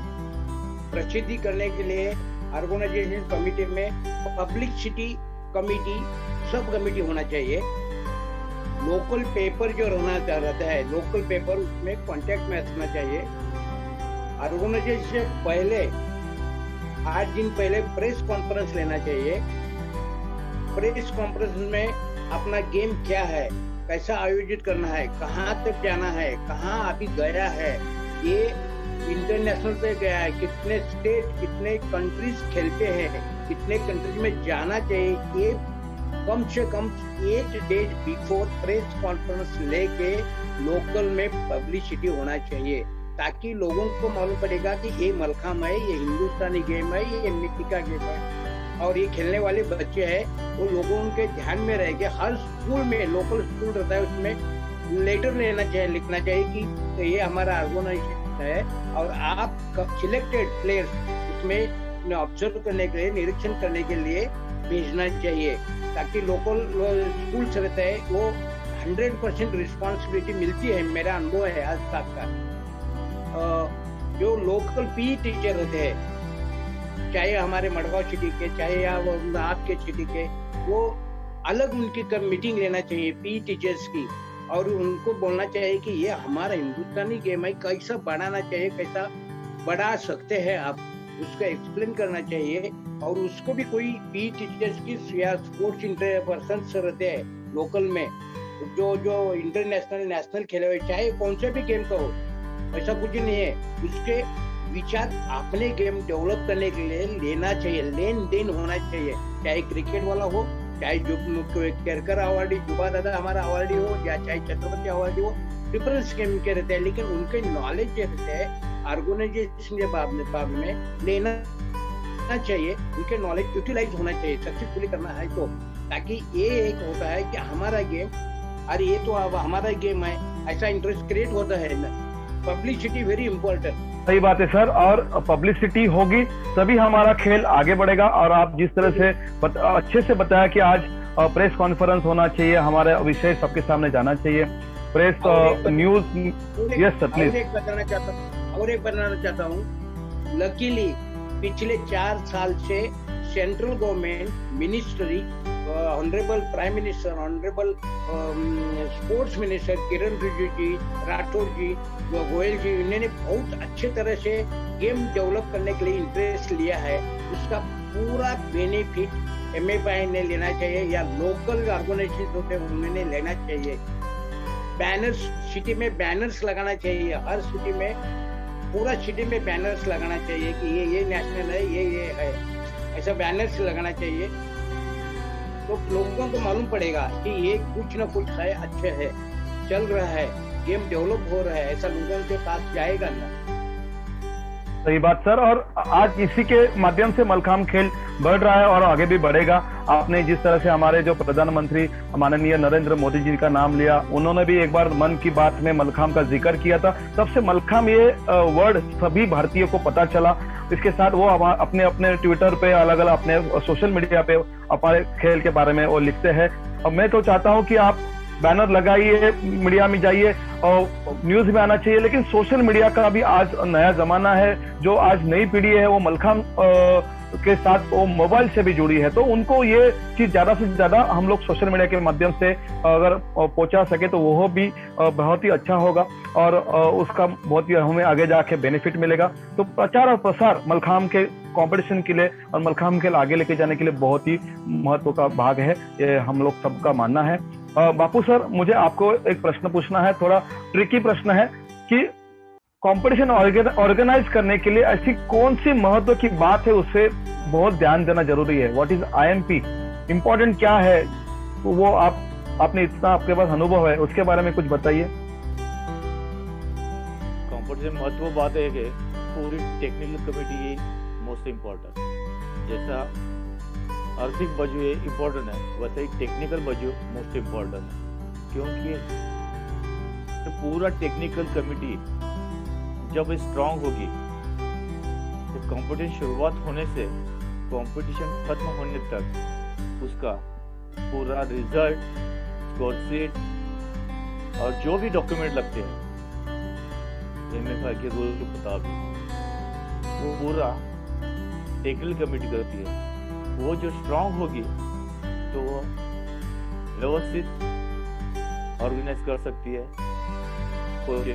प्रसिद्धि करने के लिए ऑर्गेनाइजेशन कमेटी में पब्लिसिटी कमेटी, सब कमेटी होना चाहिए। लोकल पेपर जो रहता है, लोकल पेपर, उसमें कांटेक्ट में रखना चाहिए। ऑर्गेनाइजेशन पहले 8 दिन पहले प्रेस कॉन्फ्रेंस लेना चाहिए। प्रेस कॉन्फ्रेंस में अपना गेम क्या है, कैसा आयोजित करना है, कहाँ तक जाना है, कहाँ अभी गया है, ये इंटरनेशनल पे गया है, कितने स्टेट, कितने कंट्रीज खेलते हैं, कितने कंट्रीज में जाना चाहिए, ये कम से कम 8 डेज बिफोर प्रेस कॉन्फ्रेंस लेके लोकल में पब्लिसिटी होना चाहिए, ताकि लोगों को मालूम पड़ेगा कि ये मलखाम है, ये हिंदुस्तानी गेम है, ये मिट्टी का गेम है, और ये खेलने वाले बच्चे हैं, वो लोगों के ध्यान में रहेंगे। हर स्कूल में, लोकल स्कूल रहता है, उसमें लेटर लेना चाहिए, लिखना चाहिए कि तो ये हमारा ऑर्गेनाइजेशन है, और आप सिलेक्टेड प्लेयर्स उसमें ऑब्जर्व करने के लिए, निरीक्षण करने के लिए भेजना चाहिए, ताकि लोकल स्कूल्स रहते हैं वो 100% रिस्पॉन्सिबिलिटी मिलती है। मेरा अनुभव है आज तक का। जो लोकल पी टीचर रहते हैं, चाहे हमारे मडगांव सिटी के, चाहे या वो आपके सिटी के, वो अलग उनकी मीटिंग लेना चाहिए पी टीचर्स की, और उनको बोलना चाहिए कि ये हमारा हिंदुस्तानी गेम है, कैसा बढ़ाना चाहिए, कैसा बढ़ा सकते हैं आप, उसका एक्सप्लेन करना चाहिए। और उसको भी कोई पी टीचर्स की या स्पोर्ट्स पर्सन रहते हैं लोकल में, जो इंटरनेशनल, नेशनल खेले हुए, चाहे कौन से भी गेम का हो, ऐसा कुछ नहीं है, उसके विचार अपने गेम डेवलप करने के लिए लेना चाहिए, लेन देन होना चाहिए, चाहे क्रिकेट वाला हो, चाहे जो केरकर अवार्डी, जुबा दादा हमारा अवार्डी हो, या चाहे छत्रपति अवार्डी हो, डिफरेंस गेम के रहते हैं, लेकिन उनके नॉलेज जो रहते हैं ऑर्गेनाइजेशन के बारे में लेना चाहिए, उनके नॉलेज यूटिलाइज होना चाहिए, सक्सेसफुली करना है तो, ताकि ये एक होता है कि हमारा गेम, अरे ये तो अब हमारा गेम है, ऐसा इंटरेस्ट क्रिएट होता है ना। Publicity very important. सही बात है सर, और पब्लिसिटी होगी तभी हमारा खेल आगे बढ़ेगा। और आप जिस तरह से अच्छे से बताया कि आज प्रेस कॉन्फ्रेंस होना चाहिए, हमारे विषय सबके सामने जाना चाहिए, press news. Yes sir, please. और एक बताना चाहता हूँ, लकीली पिछले 4 साल से central government ministry, honourable prime minister, honourable sports minister Kiren Rijiju ji, Rathore ji, Goyal ji, इन्होंने बहुत अच्छे तरह से गेम डेवलप करने के लिए इंटरेस्ट लिया है। उसका पूरा बेनिफिट MFI ने लेना चाहिए, या लोकल ऑर्गेनाइजेशन होते हैं उन्होंने लेना चाहिए। बैनर्स, सिटी में बैनर्स लगाना चाहिए, हर सिटी में, पूरा सिटी में बैनर्स लगाना चाहिए कि ये नेशनल है, ये है, ऐसा बैनर्स लगाना चाहिए, तो लोगों को मालूम पड़ेगा कि ये कुछ ना कुछ है, अच्छे है, चल रहा है, गेम डेवलप हो रहा है, ऐसा लोगों के पास जाएगा ना। सही बात सर, और आज इसी के माध्यम से मलखाम खेल बढ़ रहा है और आगे भी बढ़ेगा। आपने जिस तरह से हमारे जो प्रधानमंत्री माननीय नरेंद्र मोदी जी का नाम लिया, उन्होंने भी एक बार मन की बात में मलखाम का जिक्र किया था, तब से मलखाम ये वर्ड सभी भारतीयों को पता चला। इसके साथ वो अपने अपने ट्विटर पे, अलग अलग अपने सोशल मीडिया पे हमारे खेल के बारे में वो लिखते हैं। और मैं तो चाहता हूँ कि आप बैनर लगाइए, मीडिया में जाइए और न्यूज में आना चाहिए, लेकिन सोशल मीडिया का भी आज नया जमाना है। जो आज नई पीढ़ी है वो मलखाम के साथ वो मोबाइल से भी जुड़ी है, तो उनको ये चीज ज्यादा से ज्यादा हम लोग सोशल मीडिया के माध्यम से अगर पहुंचा सके तो वो भी बहुत ही अच्छा होगा और उसका बहुत ही हमें आगे जाके बेनिफिट मिलेगा। तो प्रचार और प्रसार मलखाम के कंपटीशन के लिए और मलखाम खेल आगे लेके जाने के लिए बहुत ही महत्व का भाग है, ये हम लोग सबका मानना है। बापू सर, मुझे आपको एक प्रश्न पूछना है, थोड़ा ट्रिकी प्रश्न है कि कंपटीशन ऑर्गेनाइज करने के लिए ऐसी कौन सी महत्व की बात है उससे बहुत ध्यान देना जरूरी है? व्हाट इज IMP, इम्पोर्टेंट क्या है वो आपने इतना आपके पास अनुभव है, उसके बारे में कुछ बताइए। कंपटीशन महत्व बात है कि पूरी टेक्निकल कमेटी मोस्ट इम्पोर्टेंट, जैसा आर्थिक बाजू ये इम्पोर्टेंट है वैसे ही टेक्निकल बाजू मोस्ट इम्पोर्टेंट है, क्योंकि तो पूरा टेक्निकल कमेटी जब स्ट्रांग होगी तो कंपटीशन शुरुआत होने से कंपटीशन खत्म होने तक उसका पूरा रिजल्ट, स्कोर शीट और जो भी डॉक्यूमेंट लगते हैं MFI के रूल के मुताबिक वो पूरा टेक्निकल कमेटी करती है। वो जो स्ट्रांग होगी तो वो व्यवस्थित ऑर्गेनाइज कर सकती है। कोई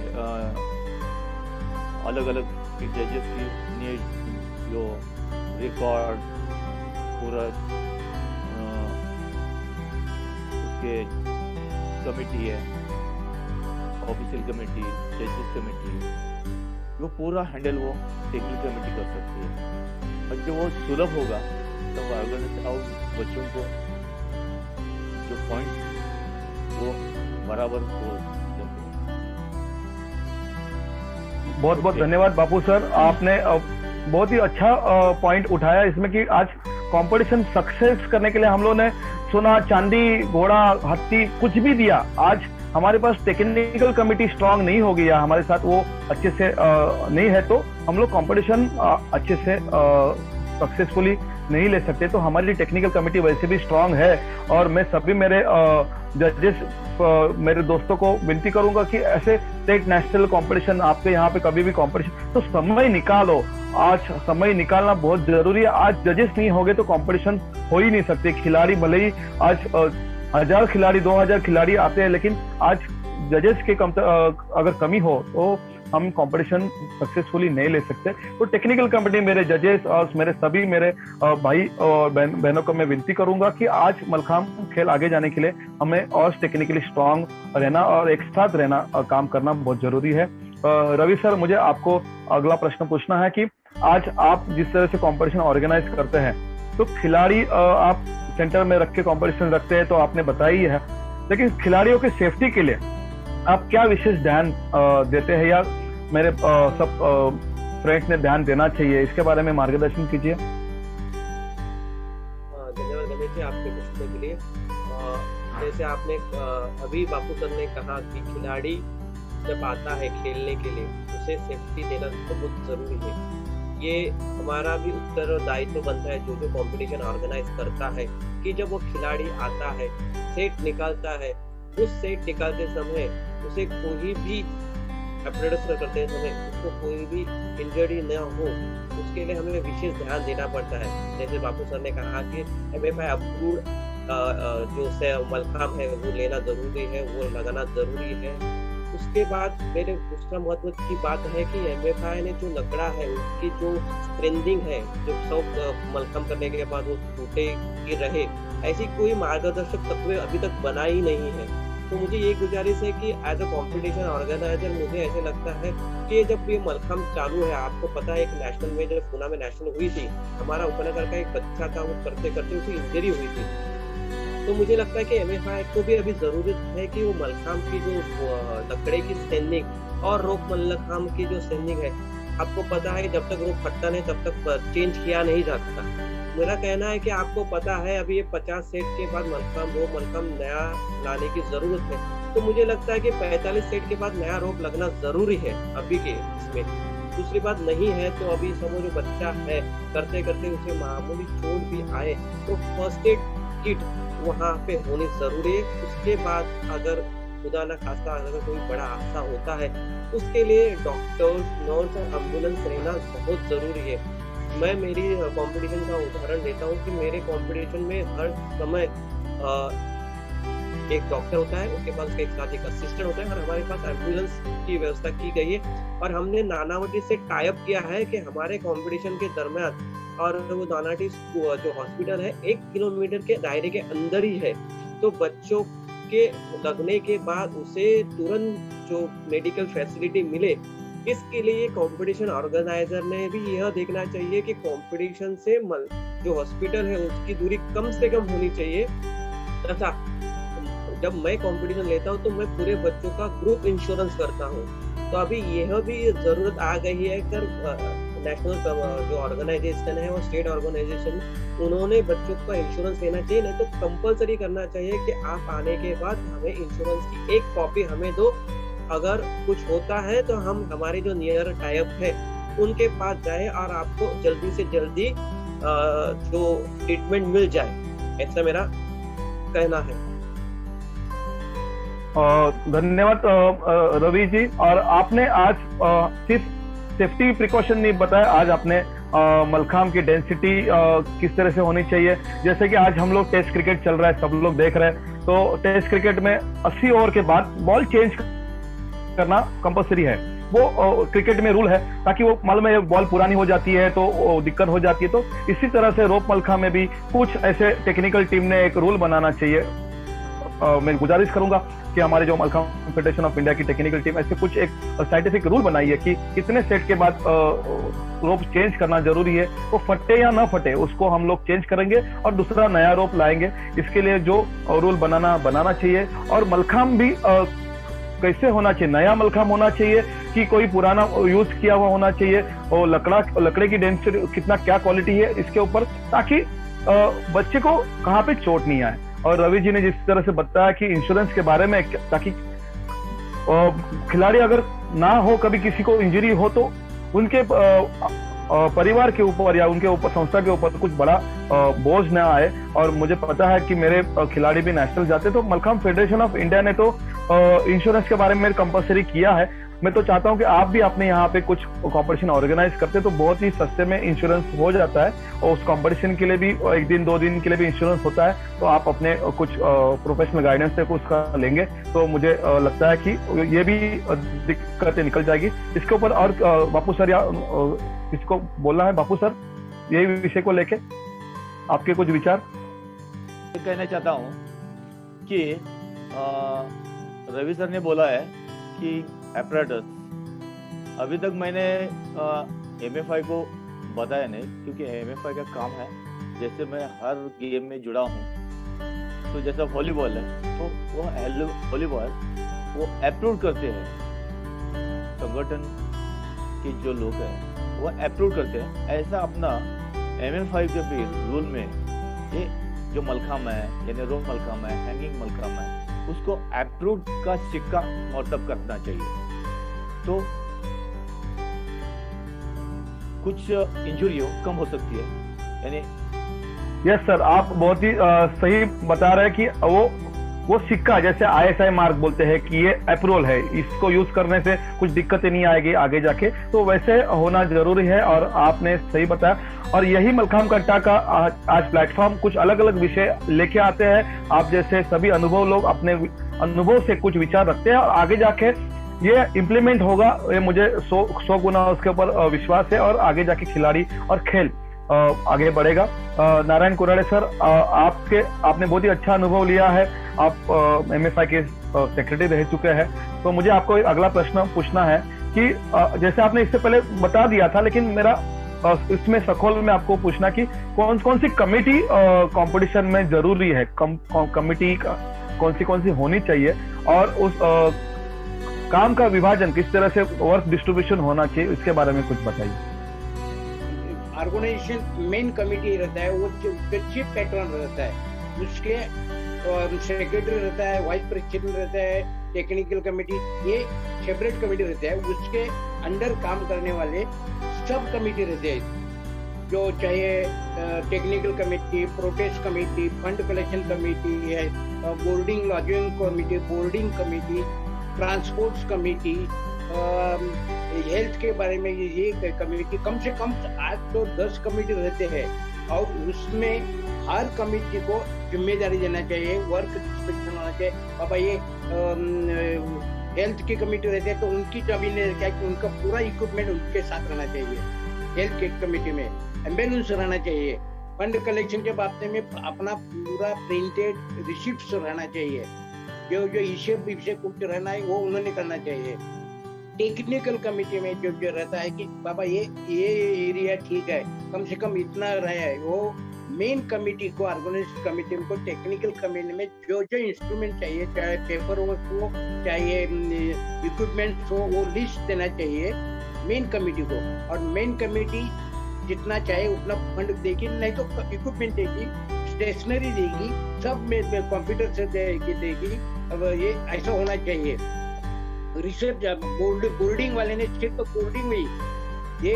अलग अलग जजेस की नीड, जो रिकॉर्ड पूरा उसके कमेटी है, ऑफिशियल कमेटी, जजेस कमेटी, वो पूरा हैंडल वो टेक्निकल कमेटी कर सकती है। और जो वो सुलभ होगा तो ऑर्गेनाइज बच्चों को जो पॉइंट वो बराबर हो। बहुत बहुत धन्यवाद बापू सर, आपने बहुत ही अच्छा पॉइंट उठाया इसमें कि आज कंपटीशन सक्सेस करने के लिए हम लोगों ने सोना, चांदी, घोड़ा, हाथी कुछ भी दिया, आज हमारे पास टेक्निकल कमेटी स्ट्रांग नहीं होगी या हमारे साथ वो अच्छे से नहीं है तो हम लोग कंपटीशन अच्छे से सक्सेसफुली नहीं ले सकते। तो हमारी टेक्निकल कमेटी वैसे भी स्ट्रांग है और मैं सभी मेरे जजेस, मेरे दोस्तों को विनती करूंगा कि ऐसे स्टेट नेशनल कंपटीशन आपके यहाँ पे कभी भी कंपटीशन, तो समय निकालो, आज समय निकालना बहुत जरूरी है। आज जजेस नहीं होंगे तो कंपटीशन हो ही नहीं सकते। खिलाड़ी भले ही आज 1000 खिलाड़ी, 2000 खिलाड़ी आते हैं, लेकिन आज जजेस के अगर कमी हो तो हम कंपटीशन सक्सेसफुली नहीं ले सकते। तो टेक्निकल कमेटी, मेरे जजेस और मेरे सभी मेरे भाई और बहनों को मैं विनती करूंगा कि आज मलखाम खेल आगे जाने के लिए हमें और टेक्निकली स्ट्रांग रहना और एक साथ रहना काम करना बहुत जरूरी है। रवि सर, मुझे आपको अगला प्रश्न पूछना है कि आज आप जिस तरह से कंपटीशन ऑर्गेनाइज करते हैं तो खिलाड़ी आप सेंटर में रख के कंपटीशन रखते हैं तो आपने बताया ही है, लेकिन खिलाड़ियों के सेफ्टी के लिए आप क्या विशेष ध्यान देते हैं या मेरे सब फ्रेंड्स ने ध्यान देना चाहिए, इसके बारे में मार्गदर्शन कीजिए। धन्यवाद गणेश जी आपके प्रश्न के लिए। जैसे आपने अभी बापू सर ने कहा कि खिलाड़ी जब आता है खेलने के लिए उसे सेफ्टी देना तो बहुत जरूरी है। ये हमारा भी उत्तरदायित्व बनता है जो कंपटीशन ऑर्गेनाइज करता है कि जब वो खिलाड़ी आता है, सेट निकालता है, उस सेट निकालते समय उसे कोई भी अप्रेडिक्स करते समय उसको कोई भी इंजरी न हो, उसके लिए हमें विशेष ध्यान देना पड़ता है। जैसे बापू सर ने कहा कि MFI अप्रूव्ड जो मलखाम है वो लेना जरूरी है, वो लगाना जरूरी है। उसके बाद मेरे दूसरा महत्व की बात है कि MFI ने जो लकड़ा है उसकी जो स्ट्रेंथिंग है, जो सब मलखम करने के बाद वो टूटे की रहे, ऐसी कोई मार्गदर्शक तत्व अभी तक बना ही नहीं है। तो मुझे ये गुजारिश है कि एज अ कंपटीशन ऑर्गेनाइजर मुझे ऐसे लगता है कि जब ये मलखम चालू है, आपको पता है एक नेशनल में जब पुणे में नेशनल हुई थी, हमारा उपनगर का एक बच्चा था, वो करते करते उसे इंजरी हुई थी। तो मुझे लगता है कि MFI को भी अभी जरूरत है कि वो मलखाम की जो लकड़े की स्टैंडिंग और रोप मलखाम की जो स्टैंडिंग है, आपको पता है जब तक रोप फटता नहीं तब तक चेंज किया नहीं जाता। मेरा कहना है कि आपको पता है अभी ये 50 सेट के बाद मलखम नया लाने की जरूरत है। तो मुझे लगता है कि 45 सेट के बाद नया रोप लगना जरूरी है अभी के इसमें। दूसरी बात नहीं है तो अभी समझो बच्चा है, करते करते उसे मामूली चोट भी आए तो फर्स्ट एड किट वहाँ पे होनी जरूरी है। उसके बाद अगर खुदा न खास्ता अगर कोई बड़ा हादसा होता है उसके लिए डॉक्टर्स, नर्स और एम्बुलेंस रहना बहुत जरूरी है। मैं मेरी कंपटीशन का उदाहरण देता हूँ कि मेरे कंपटीशन में हर समय एक डॉक्टर होता है, उसके पास एक साथ एक असिस्टेंट होता है और हमारे पास एम्बुलेंस की व्यवस्था की गई है। और हमने नानावटी से टाई अप किया है कि हमारे कंपटीशन के दरमियान, और वो नानावटी जो हॉस्पिटल है 1 किलोमीटर के दायरे के अंदर ही है, तो बच्चों के लगने के बाद उसे तुरंत जो मेडिकल फैसिलिटी मिले, इसके लिए कंपटीशन ऑर्गेनाइजर ने भी यह देखना चाहिए कि कंपटीशन से जो हॉस्पिटल है उसकी दूरी कम से कम होनी चाहिए। तथा जब मैं कंपटीशन लेता हूँ तो मैं पूरे बच्चों का ग्रुप इंश्योरेंस करता हूँ। तो अभी यह भी जरूरत आ गई है कि नेशनल जो ऑर्गेनाइजेशन है और स्टेट ऑर्गेनाइजेशन, उन्होंने बच्चों का इंश्योरेंस लेना चाहिए, नहीं तो कंपलसरी करना चाहिए कि आप आने के बाद हमें इंश्योरेंस की एक कॉपी हमें दो। अगर कुछ होता है तो हम हमारे जो नियर टाई अप है उनके पास जाए और आपको जल्दी से जल्दी जो ट्रीटमेंट मिल जाए, ऐसा मेरा कहना है। धन्यवाद रवि जी। और आपने आज सिर्फ सेफ्टी प्रिकॉशन नहीं बताया, आज आपने मलखाम की डेंसिटी किस तरह से होनी चाहिए। जैसे कि आज हम लोग टेस्ट क्रिकेट चल रहा है, सब लोग देख रहे हैं, तो टेस्ट क्रिकेट में 80 ओवर के बाद बॉल चेंज करना कंपलसरी है, वो क्रिकेट में रूल है, ताकि वो मालूम है बॉल पुरानी हो जाती है तो दिक्कत हो जाती है। तो इसी तरह से रोप मलखा में भी कुछ ऐसे टेक्निकल टीम ने एक रूल बनाना चाहिए। मैं गुजारिश करूंगा कि हमारे जो मलखा फेडरेशन ऑफ इंडिया की टेक्निकल टीम ऐसे कुछ एक साइंटिफिक रूल बनाई है कि कितने सेट के बाद रोप चेंज करना जरूरी है, वो फटे या ना फटे उसको हम लोग चेंज करेंगे और दूसरा नया रोप लाएंगे। इसके लिए जो रूल बनाना चाहिए। और मलखाम भी कैसे होना चाहिए, नया मलखाम होना चाहिए कि कोई पुराना यूज किया हुआ होना चाहिए, और लकड़े की डेंसिटी कितना क्या क्वालिटी है इसके ऊपर, ताकि बच्चे को कहाँ पे चोट नहीं आए। और रवि जी ने जिस तरह से बताया कि इंश्योरेंस के बारे में, ताकि खिलाड़ी अगर ना हो, कभी किसी को इंजरी हो तो उनके परिवार के ऊपर या उनके ऊपर, संस्था के ऊपर कुछ बड़ा बोझ ना आए। और मुझे पता है कि मेरे खिलाड़ी भी नेशनल जाते, तो मलखाम फेडरेशन ऑफ इंडिया ने तो इंश्योरेंस के बारे में कंपलसरी किया है। मैं तो चाहता हूं कि आप भी अपने यहाँ पे कुछ कंपटीशन ऑर्गेनाइज करते तो बहुत ही सस्ते में इंश्योरेंस हो जाता है, और उस कंपटीशन के लिए भी 1 दिन 2 दिन के लिए भी इंश्योरेंस होता है। तो आप अपने कुछ प्रोफेशनल गाइडेंस से उसका लेंगे तो मुझे लगता है कि ये भी दिक्कतें निकल जाएगी। इसके ऊपर और बापू सर या किसको बोलना है? बापू सर, यही विषय को लेके आपके कुछ विचार? कहना चाहता हूँ कि रवि सर ने बोला है कि एपरेटस, अभी तक मैंने MFI को बताया नहीं, क्योंकि MFI का काम है, जैसे मैं हर गेम में जुड़ा हूँ, तो जैसा वॉलीबॉल है तो वो वॉलीबॉल वो अप्रूव करते हैं, संगठन के जो लोग हैं वो अप्रूव करते हैं। ऐसा अपना MFI के भी रूल में ये जो मलखाम है, यानी रोप मलखाम है, हैंगिंग मलखाम है, उसको अप्रूव का सिक्का मुहतब करना चाहिए, तो कुछ इंजुरियों कम हो सकती है। यानी यस सर, आप बहुत ही सही बता रहे हैं कि वो सिक्का, जैसे ISI मार्क बोलते हैं कि ये अप्रूवल है, इसको यूज करने से कुछ दिक्कतें नहीं आएगी आगे जाके, तो वैसे होना जरूरी है। और आपने सही बताया। और यही मलखाम कट्टा का आज प्लेटफॉर्म कुछ अलग अलग विषय लेके आते हैं। आप जैसे सभी अनुभव लोग अपने अनुभव से कुछ विचार रखते हैं और आगे जाके ये इम्प्लीमेंट होगा, ये मुझे 100 गुना उसके ऊपर विश्वास है। और आगे जाके खिलाड़ी और खेल आगे बढ़ेगा। नारायण कुराड़े सर, आपने बहुत ही अच्छा अनुभव लिया है, आप MFI के सेक्रेटरी रह चुके हैं, तो मुझे आपको एक अगला प्रश्न पूछना है कि जैसे आपने इससे पहले बता दिया था, लेकिन मेरा इसमें सखोल में आपको पूछना कि कौन सी कमेटी कंपटीशन में जरूरी है, कमेटी कौन सी होनी चाहिए, और उस काम का विभाजन किस तरह से वर्क डिस्ट्रीब्यूशन होना चाहिए, इसके बारे में कुछ बताइए। ऑर्गेनाइजेशन मेन कमेटी रहता है, वो चीफ पैटर्न रहता है, उसके सेक्रेटरी रहता है, वाइस प्रेसिडेंट रहता है, टेक्निकल कमेटी, ये सेपरेट कमेटी रहता है। उसके अंडर काम करने वाले सब कमेटी रहते हैं, जो चाहे technical committee, protest committee, fund collection committee है, boarding lodging committee, boarding committee, transports committee, health के बारे में ये कमेटी कम से कम 8 तो 10 कमेटी रहते हैं और उसमें हर कमेटी को जिम्मेदारी देना चाहिए, वर्क डिस्ट्रीब्यूशन होना चाहिए। बाबा ये हेल्थ की कमेटी रहती है तो उनकी जमीन क्या कि उनका पूरा इक्विपमेंट उनके साथ रहना चाहिए। हेल्थ के कमेटी में एम्बुलेंस रहना चाहिए। फंड कलेक्शन के बाबत में अपना पूरा प्रिंटेड रिसिप्ट रहना चाहिए। जो हिसाब कुछ रहना है वो उन्होंने करना चाहिए। टेक्निकल कमेटी में जो रहता है कि बाबा ये एरिया ठीक है, कम से कम इतना रहे, वो मेन कमेटी को, ऑर्गेनाइज कमेटी को टेक्निकल कमेटी में जो इंस्ट्रूमेंट चाहिए, चाहे पेपर वर्क हो, चाहे इक्विपमेंट हो, वो लिस्ट देना चाहिए मेन कमेटी को। और मेन कमेटी जितना चाहे उतना फंड देगी, नहीं तो इक्विपमेंट देगी, स्टेशनरी देगी, सब में कंप्यूटर से देगी। अब ये ऐसा होना चाहिए। बोर्डिंग वाले ने सिर्फ बोर्डिंग में ये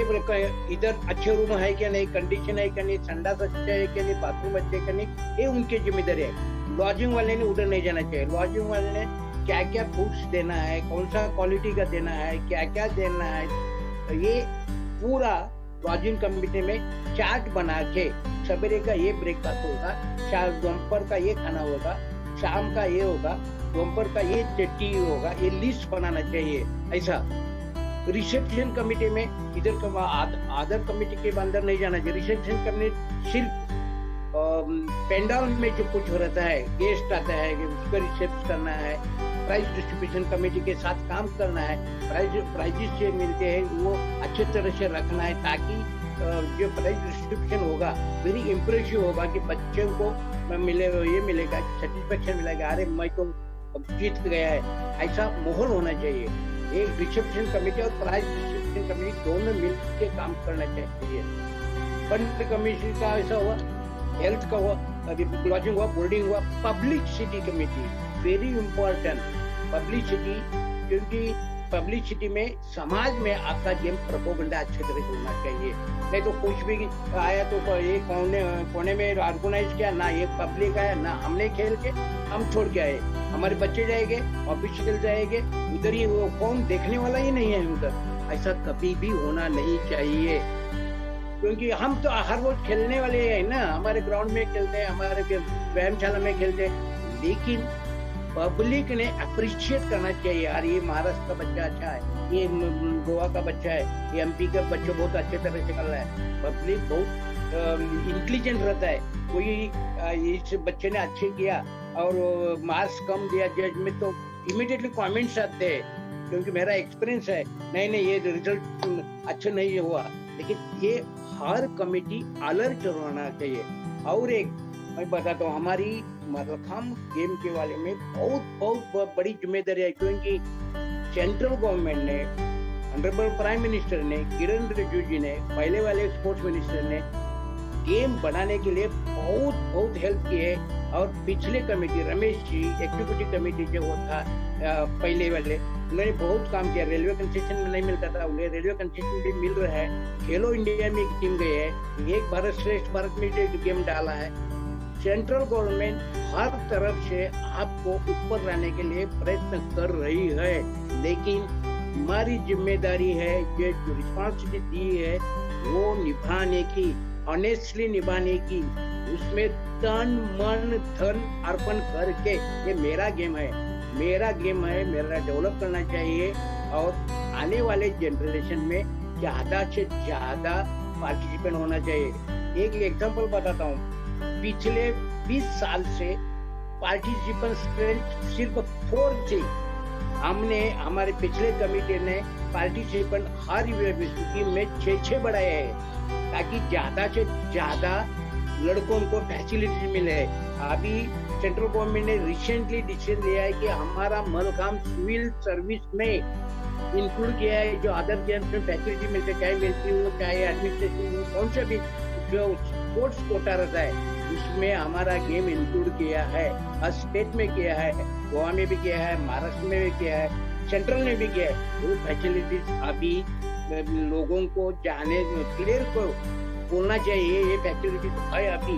इधर अच्छे रूम है क्या नहीं, कंडीशन है क्या नहीं, संडास अच्छा है क्या नहीं, बाथरूम अच्छे है क्या नहीं, ये उनकी जिम्मेदारी है। लॉजिंग वाले ने उधर नहीं जाना चाहिए। लॉजिंग वाले ने क्या क्या फूड्स देना है, कौन सा क्वालिटी का देना है, क्या क्या देना है, तो ये पूरा लॉजिंग कमेटी में चार्ट बना के सवेरे का ये ब्रेकफास्ट होगा, दोपहर का ये खाना होगा, शाम का ये होगा, दोपहर का ये टी होगा, ये लिस्ट बनाना चाहिए। ऐसा रिसेप्शन कमेटी में इधर का अदर कमेटी के अंदर नहीं जाना चाहिए। रिसेप्शन कमेटी सिर्फ पेंडाल में जो कुछ रहता है, गेस्ट आता है उसका रिसेप्शन करना है, प्राइज डिस्ट्रीब्यूशन कमेटी के साथ काम करना है, प्राइजेस जो मिलते हैं वो अच्छे तरह से रखना है ताकि जो प्राइज डिस्ट्रीब्यूशन होगा वेरी इम्प्रेसिव होगा कि बच्चों को ये मिलेगा, सेटिस्फेक्शन मिलेगा, अरे मैं तो जीत गया है, ऐसा माहौल होना चाहिए। एक रिसेप्शन कमेटी और प्राइज डिस्ट्रीब्यूशन कमेटी दोनों मिलकर काम करना चाहिए। फंड कमेटी का ऐसा हुआ, हेल्थ का हुआ, लॉजिंग हुआ, बोर्डिंग हुआ, publicity committee very important. Publicity, क्योंकि पब्लिसिटी में समाज में आपका गेम प्रोपेगेंडा अच्छे तरह से होना चाहिए। नहीं तो कुछ भी आया तो ये कोने में ऑर्गेनाइज किया ना, ये पब्लिक आया ना, हमने खेल के हम छोड़ के आए, हमारे बच्चे जाएंगे, ऑफिस चल जाएंगे, उधर ही वो कौन देखने वाला ही नहीं है उधर। ऐसा कभी भी होना नहीं चाहिए, क्योंकि हम तो हर रोज खेलने वाले हैं ना, हमारे ग्राउंड में खेलते हैं, हमारे व्यायामशाला में खेलते हैं, लेकिन पब्लिक ने अप्रिशिएट करना चाहिए। यार ये महाराष्ट्र का बच्चा अच्छा है, ये गोवा का बच्चा है, ये एमपी का बच्चा बहुत अच्छे तरह से कर रहा है। पब्लिक बहुत इंटेलिजेंट रहता है, कोई इस बच्चे ने अच्छे किया और मार्क्स कम दिया जज में तो इमीडिएटली कमेंट्स आते हैं, क्योंकि मेरा एक्सपीरियंस है, नहीं ये रिजल्ट अच्छा नहीं हुआ। लेकिन ये हर कमेटी अलर्ट होना चाहिए। और एक मैं बताता हूँ, हमारी मलखांब गेम के बारे में बहुत बड़ी जिम्मेदारी है, क्योंकि सेंट्रल गवर्नमेंट ने, ऑनरेबल प्राइम मिनिस्टर ने, किरण रिजिजू जी ने, पहले वाले स्पोर्ट्स मिनिस्टर ने गेम बनाने के लिए बहुत हेल्प की है। और पिछले committee Ramesh ji executive committee जो वो था पहले वाले, उन्होंने बहुत काम किया। रेलवे कंसेशन में नहीं मिलता था, उन्हें रेलवे कंसेशन भी मिल रहा है। खेलो इंडिया में एक टीम गई है, एक भारत श्रेष्ठ भारत में जो गेम डाला है। सेंट्रल गवर्नमेंट हर तरफ से आपको ऊपर लाने के लिए प्रयत्न कर रही है, लेकिन हमारी जिम्मेदारी है, जो रिस्पॉन्सिबिलिटी दी है वो निभाने की, ऑनेस्टली निभाने की, उसमें तन मन धन अर्पण करके ये मेरा गेम है, मेरा डेवलप करना चाहिए। और आने वाले जनरेशन में ज्यादा से ज्यादा पार्टिसिपेंट होना चाहिए। एक एग्जांपल बताता हूँ, पिछले 20 साल से पार्टिसिपेंट स्ट्रेंथ सिर्फ 4 थी। हमारे पिछले कमेटी ने पार्टिसिपेंट हर यूनिवर्सिटी में 6 बढ़ाए हैं, ताकि ज्यादा से ज्यादा लड़कों को फैसिलिटी मिले। अभी सेंट्रल गवर्नमेंट ने रिसेंटली डिसीजन लिया है कि हमारा मलखांब सिविल सर्विस में इंक्लूड किया है, जो अदर गेम्स में फैसिलिटी मिलते, चाहे मिलिट्री हो, चाहे एडमिनिस्ट्रेशन हो, कौन सा भी जो स्पोर्ट्स कोटा रहता है उसमें हमारा गेम इंक्लूड किया है। हर स्टेट में किया है, गोवा में भी किया है, महाराष्ट्र में भी किया है, सेंट्रल में भी किया है। वो फैसिलिटीज अभी लोगों को जाने क्लियर को बोलना चाहिए, ये फैसिलिटी तो है अभी,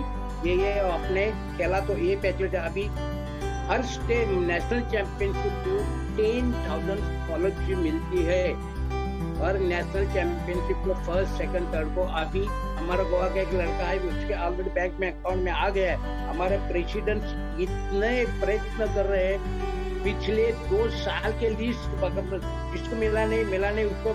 ये अपने खेला तो ये फैसिलिटी अभी हर स्टेट नेशनल चैंपियनशिप को 10,000 स्कॉलरशिप मिलती है। और नेशनल चैंपियनशिप को फर्स्ट सेकंड थर्ड को अभी हमारा गोवा का एक लड़का है उसके ऑलरेडी बैंक में अकाउंट में आ गया है। हमारे प्रेसिडेंट इतने प्रयत्न कर रहे हैं, पिछले 2 साल के लिस्ट जिसको मिला नहीं उसको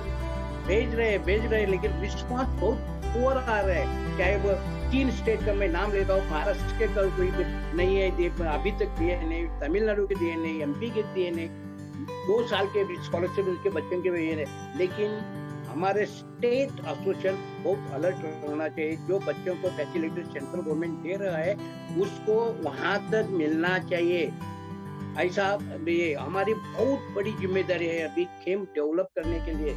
भेज रहे हैं, लेकिन रिस्पॉन्स बहुत पुअर आ रहा है। चाहे वो 3 स्टेट का मैं नाम लेता हूँ, महाराष्ट्र के कल कोई नहीं है अभी तक दिए नहीं, तमिलनाडु के दिए नहीं, MP के दिए नहीं, 2 साल के स्कॉलरशिप उसके बच्चों के दिए नहीं। लेकिन हमारे स्टेट एसोसिएशन बहुत अलर्ट होना चाहिए, जो बच्चों को फैसिलिटी सेंट्रल गवर्नमेंट दे रहा है उसको वहां तक मिलना चाहिए। ऐसा ये हमारी बहुत बड़ी जिम्मेदारी है, अभी गेम डेवलप करने के लिए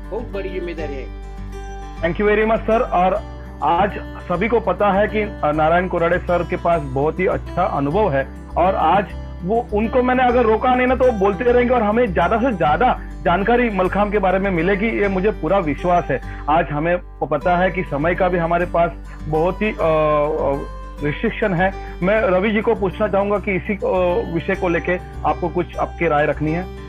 बहुत बड़ी जिम्मेदारी है। Thank you very much sir. और आज सभी को पता है कि नारायण कोराडे सर के पास बहुत ही अच्छा अनुभव है, और आज वो उनको मैंने अगर रोका नहीं ना तो वो बोलते रहेंगे और हमें ज्यादा से ज्यादा जानकारी मलखाम के बारे में मिलेगी, ये मुझे पूरा विश्वास है। आज हमें पता है कि समय का भी हमारे पास बहुत ही रिस्ट्रिक्शन है। मैं रवि जी को पूछना चाहूंगा कि इसी विषय को लेके आपको कुछ आपकी राय रखनी है।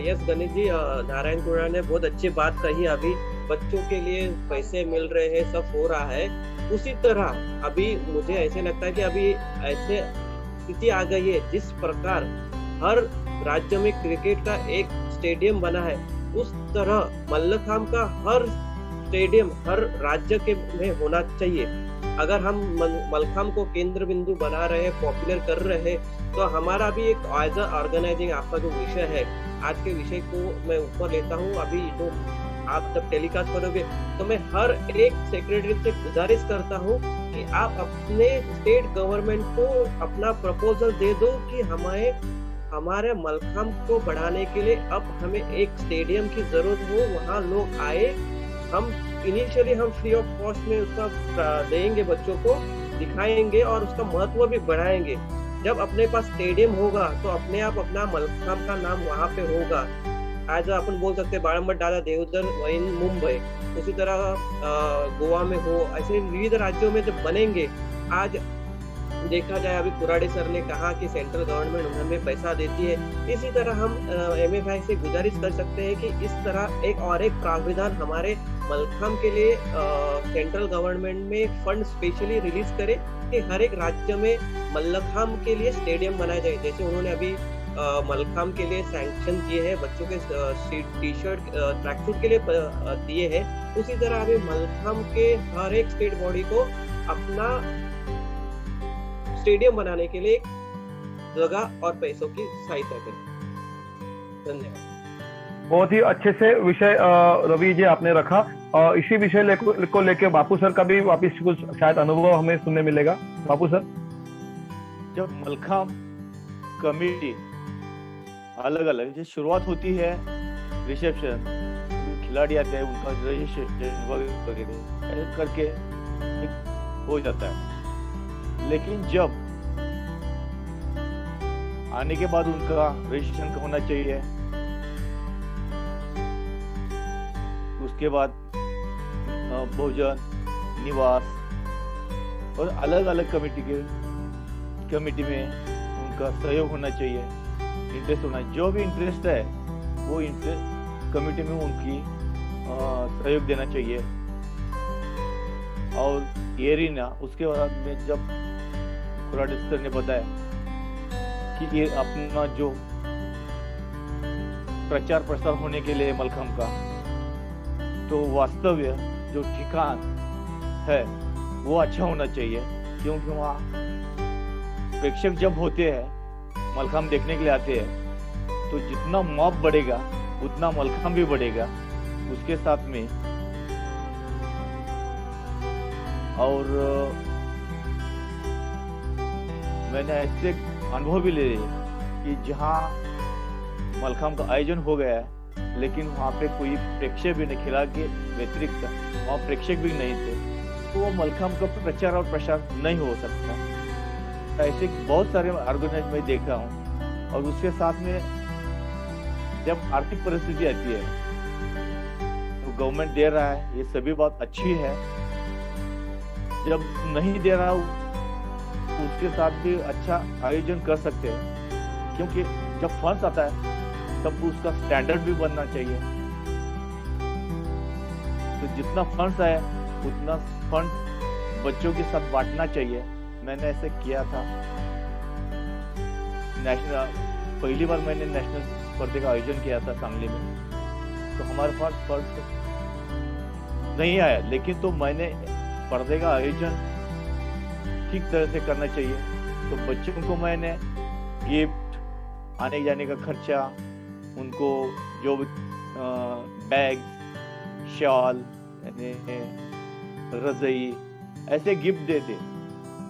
यस गणेश जी, नारायण कोराडे ने बहुत अच्छी बात कही। अभी बच्चों के लिए पैसे मिल रहे हैं, सब हो रहा है। उसी तरह अभी मुझे ऐसे लगता है कि अभी ऐसे स्थिति आ गई है जिस प्रकार हर राज्य में क्रिकेट का एक स्टेडियम बना है, उस तरह मल्लखांब का हर स्टेडियम हर राज्य के में होना चाहिए। अगर हम मलखांब को केंद्र बिंदु बना रहे हैं, पॉपुलर कर रहे हैं, तो हमारा भी एक एज अ ऑर्गेनाइजिंग आपका जो विषय है, आज के विषय को मैं ऊपर लेता हूँ। अभी जो आप जब टेलीकास्ट करोगे तो मैं हर एक सेक्रेटरी से गुजारिश करता हूँ कि आप अपने स्टेट गवर्नमेंट को अपना प्रपोजल दे दो कि हमारे मलखांब को बढ़ाने के लिए अब हमें एक स्टेडियम की जरूरत हो, वहाँ लोग आए। हम इनिशियली फ्री ऑफ कॉस्ट में उसका देंगे, बच्चों को दिखाएंगे और उसका महत्व भी बढ़ाएंगे। जब अपने पास स्टेडियम होगा तो अपने आप अपना मलखांब का नाम वहाँ पे होगा। आज अपन बोल सकते हैं बाळंबट दादा देवधर इन मुंबई, उसी तरह गोवा में हो, ऐसे विविध राज्यों में जब बनेंगे। आज देखा जाए, अभी कोराडे सर ने कहा कि सेंट्रल गवर्नमेंट हमें पैसा देती है, इसी तरह हम MFI से गुजारिश कर सकते हैं कि इस तरह एक और एक प्रावधान हमारे मलखांब के लिए सेंट्रल गवर्नमेंट में फंड स्पेशली रिलीज करे कि हर एक राज्य में मल्लखांब के लिए स्टेडियम बनाया जाए। जैसे उन्होंने अभी मलखांब के लिए सैंक्शन किए हैं, बच्चों के टी-शर्ट ट्रैक सूट के लिए दिए हैं, उसी तरह अभी मलखांब के हर एक स्टेट बॉडी को अपना स्टेडियम बनाने के लिए जगह और पैसों की सहायता करें। धन्यवाद। बहुत ही अच्छे से विषय रवि जी आपने रखा। इसी विषय को लेके बापू सर का भी वापिस कुछ शायद अनुभव हमें सुनने मिलेगा। बापू सर, जब मलखांब कमेटी अलग अलग जो शुरुआत होती है, रिसेप्शन, खिलाड़ी आते हैं, उनका रजिस्ट्रेशन वगैरह करके हो जाता है। लेकिन जब आने के बाद उनका रजिस्ट्रेशन होना चाहिए, उसके बाद भोजन, निवास और अलग अलग कमेटी में उनका सहयोग होना चाहिए, इंटरेस्ट होना। जो भी इंटरेस्ट है वो इंटरेस्ट कमेटी में उनकी सहयोग देना चाहिए। और एरिना उसके बाद में जब कोराडे सर ने बताया कि ये अपना जो प्रचार प्रसार होने के लिए मलखांब का, तो वास्तव्य जो ठिकान है वो अच्छा होना चाहिए, क्योंकि वहाँ प्रेक्षक जब होते हैं, मलखांब देखने के लिए आते हैं, तो जितना मॉब बढ़ेगा उतना मलखांब भी बढ़ेगा उसके साथ में। और मैंने ऐसे अनुभव भी ले कि जहाँ मलखांब का आयोजन हो गया है, लेकिन वहाँ पे कोई प्रेक्षक भी नहीं, खिला के व्यतिरिक्त वहाँ प्रेक्षक भी नहीं थे, तो वो मलखांब का प्रचार और प्रसार नहीं हो सकता। ऐसे बहुत सारे ऑर्गेनाइज में देखा हूँ। और उसके साथ में जब आर्थिक परिस्थिति आती है तो गवर्नमेंट दे रहा है, ये सभी बात अच्छी है। जब नहीं दे रहा उसके साथ भी अच्छा आयोजन कर सकते हैं क्योंकि जब फंड्स आता है तब उसका स्टैंडर्ड भी बनना चाहिए। तो जितना फंड्स आया उतना फंड्स बच्चों के साथ बांटना चाहिए। मैंने ऐसे किया था। पहली बार मैंने नेशनल स्पर्धे का आयोजन किया था सांगली में, तो हमारे पास फंड्स नहीं आया, लेकिन तो मैंने स्पर्धे का आयोजन ठीक तरह से करना चाहिए। तो बच्चों को मैंने गिफ्ट, आने जाने का खर्चा, उनको जो बैग, शॉल, रज़ाई ऐसे गिफ्ट देते,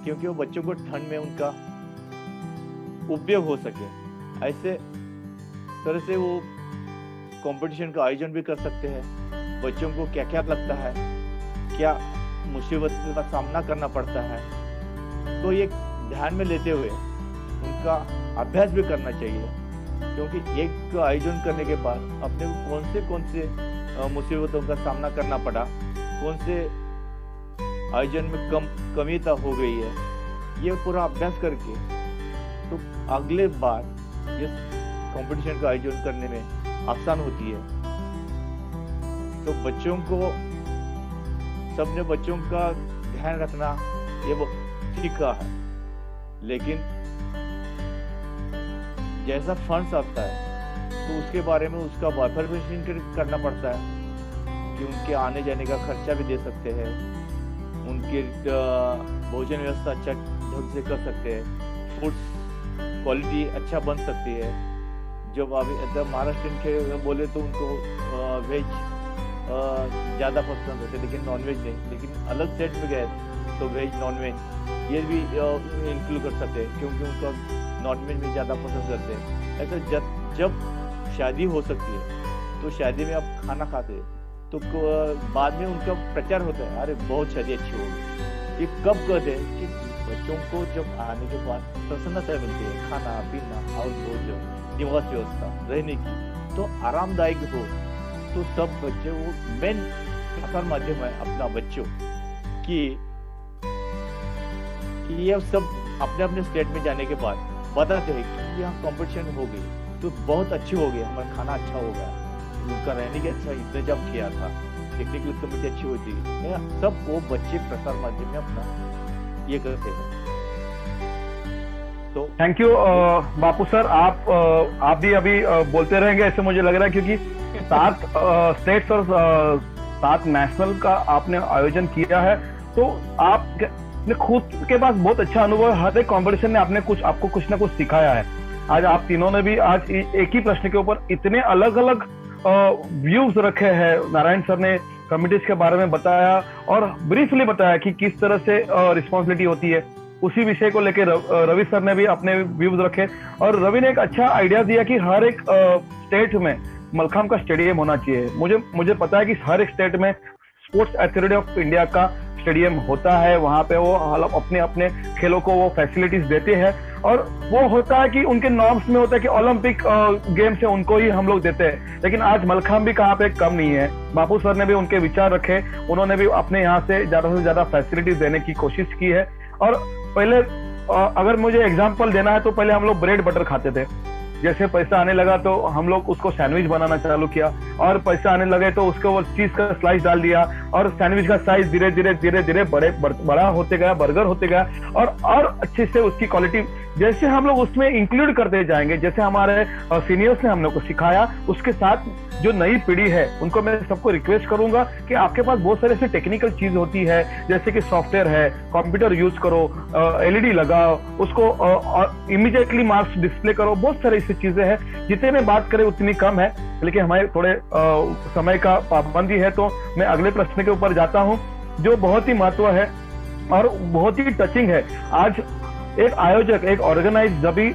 क्योंकि वो बच्चों को ठंड में उनका उपयोग हो सके। ऐसे तरह से वो कंपटीशन का आयोजन भी कर सकते हैं। बच्चों को क्या क्या लगता है, क्या मुसीबत का सामना करना पड़ता है, तो ये ध्यान में लेते हुए उनका अभ्यास भी करना चाहिए। क्योंकि एक आयोजन करने के बाद अपने को कौन से मुसीबतों का सामना करना पड़ा, कौन से आयोजन में कमिता हो गई है, ये पूरा अभ्यास करके तो अगले बार इस कंपटीशन का आयोजन करने में आसान होती है। तो बच्चों को, सबने बच्चों का ध्यान रखना ये वो ठीक है, लेकिन जैसा फंड्स आता है तो उसके बारे में उसका वाइफर्मेशन करना पड़ता है कि उनके आने जाने का खर्चा भी दे सकते हैं, उनके भोजन व्यवस्था अच्छा ढंग से कर सकते हैं, फूड्स क्वालिटी अच्छा बन सकती है। जब अभी महाराष्ट्र के बोले तो उनको वेज ज़्यादा पसंद होते, लेकिन नॉन वेज नहीं। लेकिन अलग सेट में गए तो वेज नॉन वेज ये भी इंक्लूड कर सकते हैं, क्योंकि उनका नॉन वेज में ज़्यादा पसंद करते हैं। ऐसा जब शादी हो सकती है तो शादी में आप खाना खाते हैं तो बाद में उनका प्रचार होता है, अरे बहुत शादी अच्छी होगी। ये कब कहते हैं कि बच्चों को जब आने के बाद प्रसन्नता मिलती है, खाना पीना और भोजन, निवास व्यवस्था रहने की तो आरामदायक हो, तो सब बच्चे वो मेन प्रसार माध्यम है अपना बच्चों की ये सब अपने अपने स्टेट में जाने के बाद बताते हैं कि यहाँ कंपटीशन हो गई तो बहुत अच्छी हो गई, हमारा खाना अच्छा हो गया, उनका रहने का अच्छा इंतजाम किया था, टेक्निकल कमेटी अच्छी होती है, सब वो बच्चे प्रसार माध्यम में अपना ये करते हैं। तो थैंक यू बापू सर, आप भी अभी बोलते रहेंगे ऐसे मुझे लग रहा है, क्योंकि 7 स्टेट्स और 7 नेशनल का आपने आयोजन किया है, तो आपने खुद के पास बहुत अच्छा अनुभव है। हर एक कॉम्पिटिशन में आपको कुछ ना कुछ सिखाया है। आज आप तीनों ने भी आज एक ही प्रश्न के ऊपर इतने अलग अलग व्यूज रखे हैं। नारायण सर ने कमिटीज के बारे में बताया और ब्रीफली बताया कि किस तरह से रिस्पॉन्सिबिलिटी होती है। उसी विषय को लेकर रवि सर ने भी अपने व्यूज रखे और रवि ने एक अच्छा आइडिया दिया कि हर एक स्टेट में मलखाम का स्टेडियम होना चाहिए। मुझे पता है कि हर एक स्टेट में स्पोर्ट्स अथॉरिटी ऑफ इंडिया का स्टेडियम होता है, वहां पे वो अपने अपने खेलों को वो फैसिलिटीज देते हैं और वो होता है कि उनके नॉर्म्स में होता है कि ओलंपिक गेम्स है उनको ही हम लोग देते हैं। लेकिन आज मलखाम भी कहाँ पे कम नहीं है। बापू सर ने भी उनके विचार रखे, उन्होंने भी अपने यहाँ से ज्यादा फैसिलिटीज देने की कोशिश की है। और पहले अगर मुझे एग्जाम्पल देना है तो पहले हम लोग ब्रेड बटर खाते थे, जैसे पैसा आने लगा तो हम लोग उसको सैंडविच बनाना चालू किया और पैसा आने लगे तो उसको वो चीज का स्लाइस डाल दिया और सैंडविच का साइज धीरे धीरे बड़ा होते गया, बर्गर होते गया और अच्छे से उसकी क्वालिटी जैसे हम लोग उसमें इंक्लूड करते जाएंगे, जैसे हमारे सीनियर्स ने हम लोग को सिखाया, उसके साथ जो नई पीढ़ी है उनको मैं सबको रिक्वेस्ट करूंगा कि आपके पास बहुत सारे ऐसे टेक्निकल चीज होती है, जैसे कि सॉफ्टवेयर है, कंप्यूटर यूज करो, एलईडी लगाओ, उसको इमीडिएटली मार्क्स डिस्प्ले करो, बहुत सारी ऐसी चीजें हैं जितने में बात करें उतनी कम है। लेकिन हमारे थोड़े समय का पाबंदी है तो मैं अगले प्रश्न के ऊपर जाता हूं जो बहुत ही महत्व है और बहुत ही टचिंग है। आज एक आयोजक, एक ऑर्गेनाइज जब भी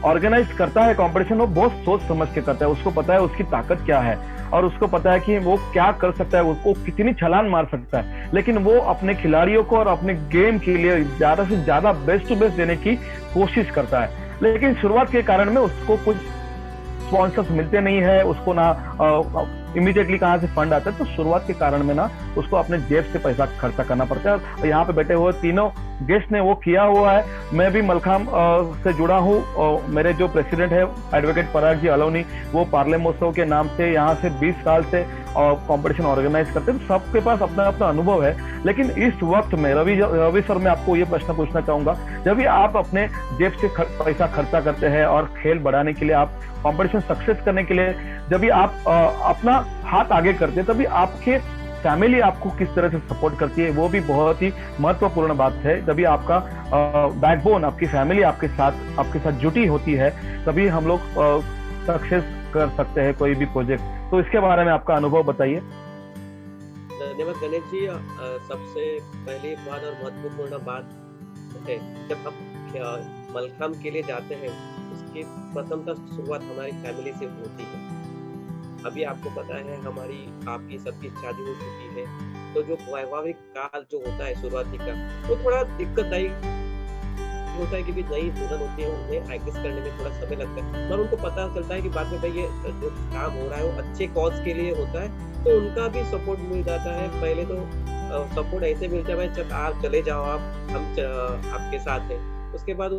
ऑर्गेनाइज करता है कंपटीशन, वो बहुत सोच समझ के करता है, उसको पता है उसकी ताकत क्या है और उसको पता है कि वो क्या कर सकता है, उसको कितनी छलांग मार सकता है। लेकिन वो अपने खिलाड़ियों को और अपने गेम के लिए ज्यादा से ज्यादा बेस्ट टू बेस्ट देने की कोशिश करता है। लेकिन शुरुआत के कारण में उसको कुछ स्पॉन्सर्स मिलते नहीं है, उसको ना इमीडिएटली कहाँ से फंड आता है, तो शुरुआत के कारण में ना उसको अपने जेब से पैसा खर्चा करना पड़ता है। और यहाँ पे बैठे हुए तीनों गेस्ट ने वो किया हुआ है। मैं भी मलखाम से जुड़ा हूँ। मेरे जो प्रेसिडेंट है एडवोकेट पराग जी अलोनी, वो पार्ले महोत्सव के नाम से यहाँ से 20 साल से कंपटीशन ऑर्गेनाइज करते हैं। तो सबके पास अपना अपना अनुभव है। लेकिन इस वक्त में रवि सर, मैं आपको ये प्रश्न पूछना चाहूंगा, जब भी आप अपने जेब से पैसा खर्चा करते हैं और खेल बढ़ाने के लिए, आप कंपटीशन सक्सेस करने के लिए जब भी आप अपना हाथ आगे करते हैं, तभी आपके फैमिली आपको किस तरह से सपोर्ट करती है, वो भी बहुत ही महत्वपूर्ण बात है। तभी आपका बैकबोन, आपकी फैमिली आपके साथ जुटी होती है, तभी हम लोग सक्सेस कर सकते हैं कोई भी प्रोजेक्ट। तो इसके बारे में आपका अनुभव बताइए। धन्यवाद गणेश जी। सबसे पहली बात और महत्वपूर्ण बात है, जब हम मलखाम के लिए जाते हैं, उसकी प्रथमतः शुरुआत हमारी फैमिली से होती है। अभी आपको पता है हमारी आपकी सबकी शादी हो चुकी है, तो जो वैवाहिक काल जो होता है शुरुआती का, वो थोड़ा दिक्कतदायी होता है, क्योंकि नई दुल्हन होती है, उन्हें एडजस्ट करने में थोड़ा समय लगता है। पर उनको पता चलता है कि बाद में भाई ये जो काम हो रहा है वो अच्छे कॉज के लिए होता है, तो उनका भी सपोर्ट मिल जाता है। पहले तो सपोर्ट ऐसे मिलता है, भाई जब आप चले जाओ, हम आपके साथ हैं। उसके बाद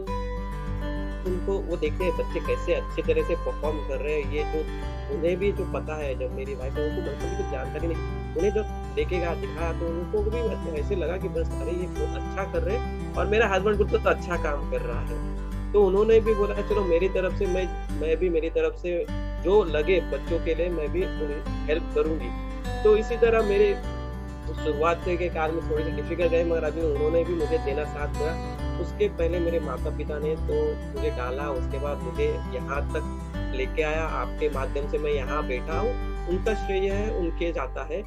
उनको वो देखते हैं बच्चे कैसे अच्छे तरह से परफॉर्म कर रहे हैं। ये जो उन्हें भी जो पता है, जब मेरी वाइफ है उनको बिल्कुल भी कुछ जानकारी नहीं, उन्हें जब देखेगा दिखाया तो उनको भी ऐसे लगा कि बस अरे ये बहुत अच्छा कर रहे हैं और मेरा हस्बैंड खुद तो अच्छा काम कर रहा है। तो उन्होंने भी बोला चलो मेरी तरफ से मैं भी मेरी तरफ से जो लगे बच्चों के लिए मैं भी हेल्प करूंगी। तो इसी तरह मेरे शुरुआत के काल में थोड़ी सी डिफिकल्ट है, मगर अभी उन्होंने भी मुझे देना साथ दिया। उसके पहले मेरे माता पिता ने तो मुझे डाला, उसके बाद मुझे यहाँ तक लेके आया, आपके माध्यम से मैं यहाँ बैठा हूँ। उनका श्रेय है, उनके जाता है।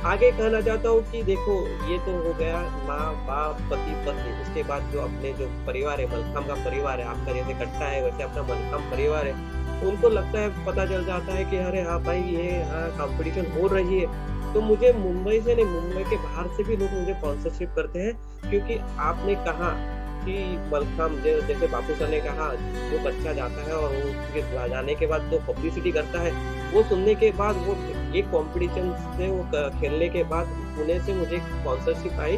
आगे कहना चाहता हूँ कि देखो ये तो हो गया माँ बाप पति पत्नी, उसके बाद जो अपने जो परिवार है, मलखाम का परिवार है, आपका जैसे कट्टा है वैसे अपना मलखाम परिवार है, उनको लगता है पता चल जाता है कि अरे हाँ भाई ये यहाँ कंपटीशन हो रही है। तो मुझे मुंबई से नहीं, मुंबई के बाहर से भी लोग मुझे स्पॉन्सरशिप करते हैं, क्योंकि आपने कहा कि मलखाम जैसे बापू सर ने कहा, जो बच्चा जाता है और वो जाने के बाद जो पब्लिसिटी करता है, वो सुनने के बाद वो एक कंपटीशन से वो खेलने के बाद पुणे से मुझे स्पॉन्सरशिप आई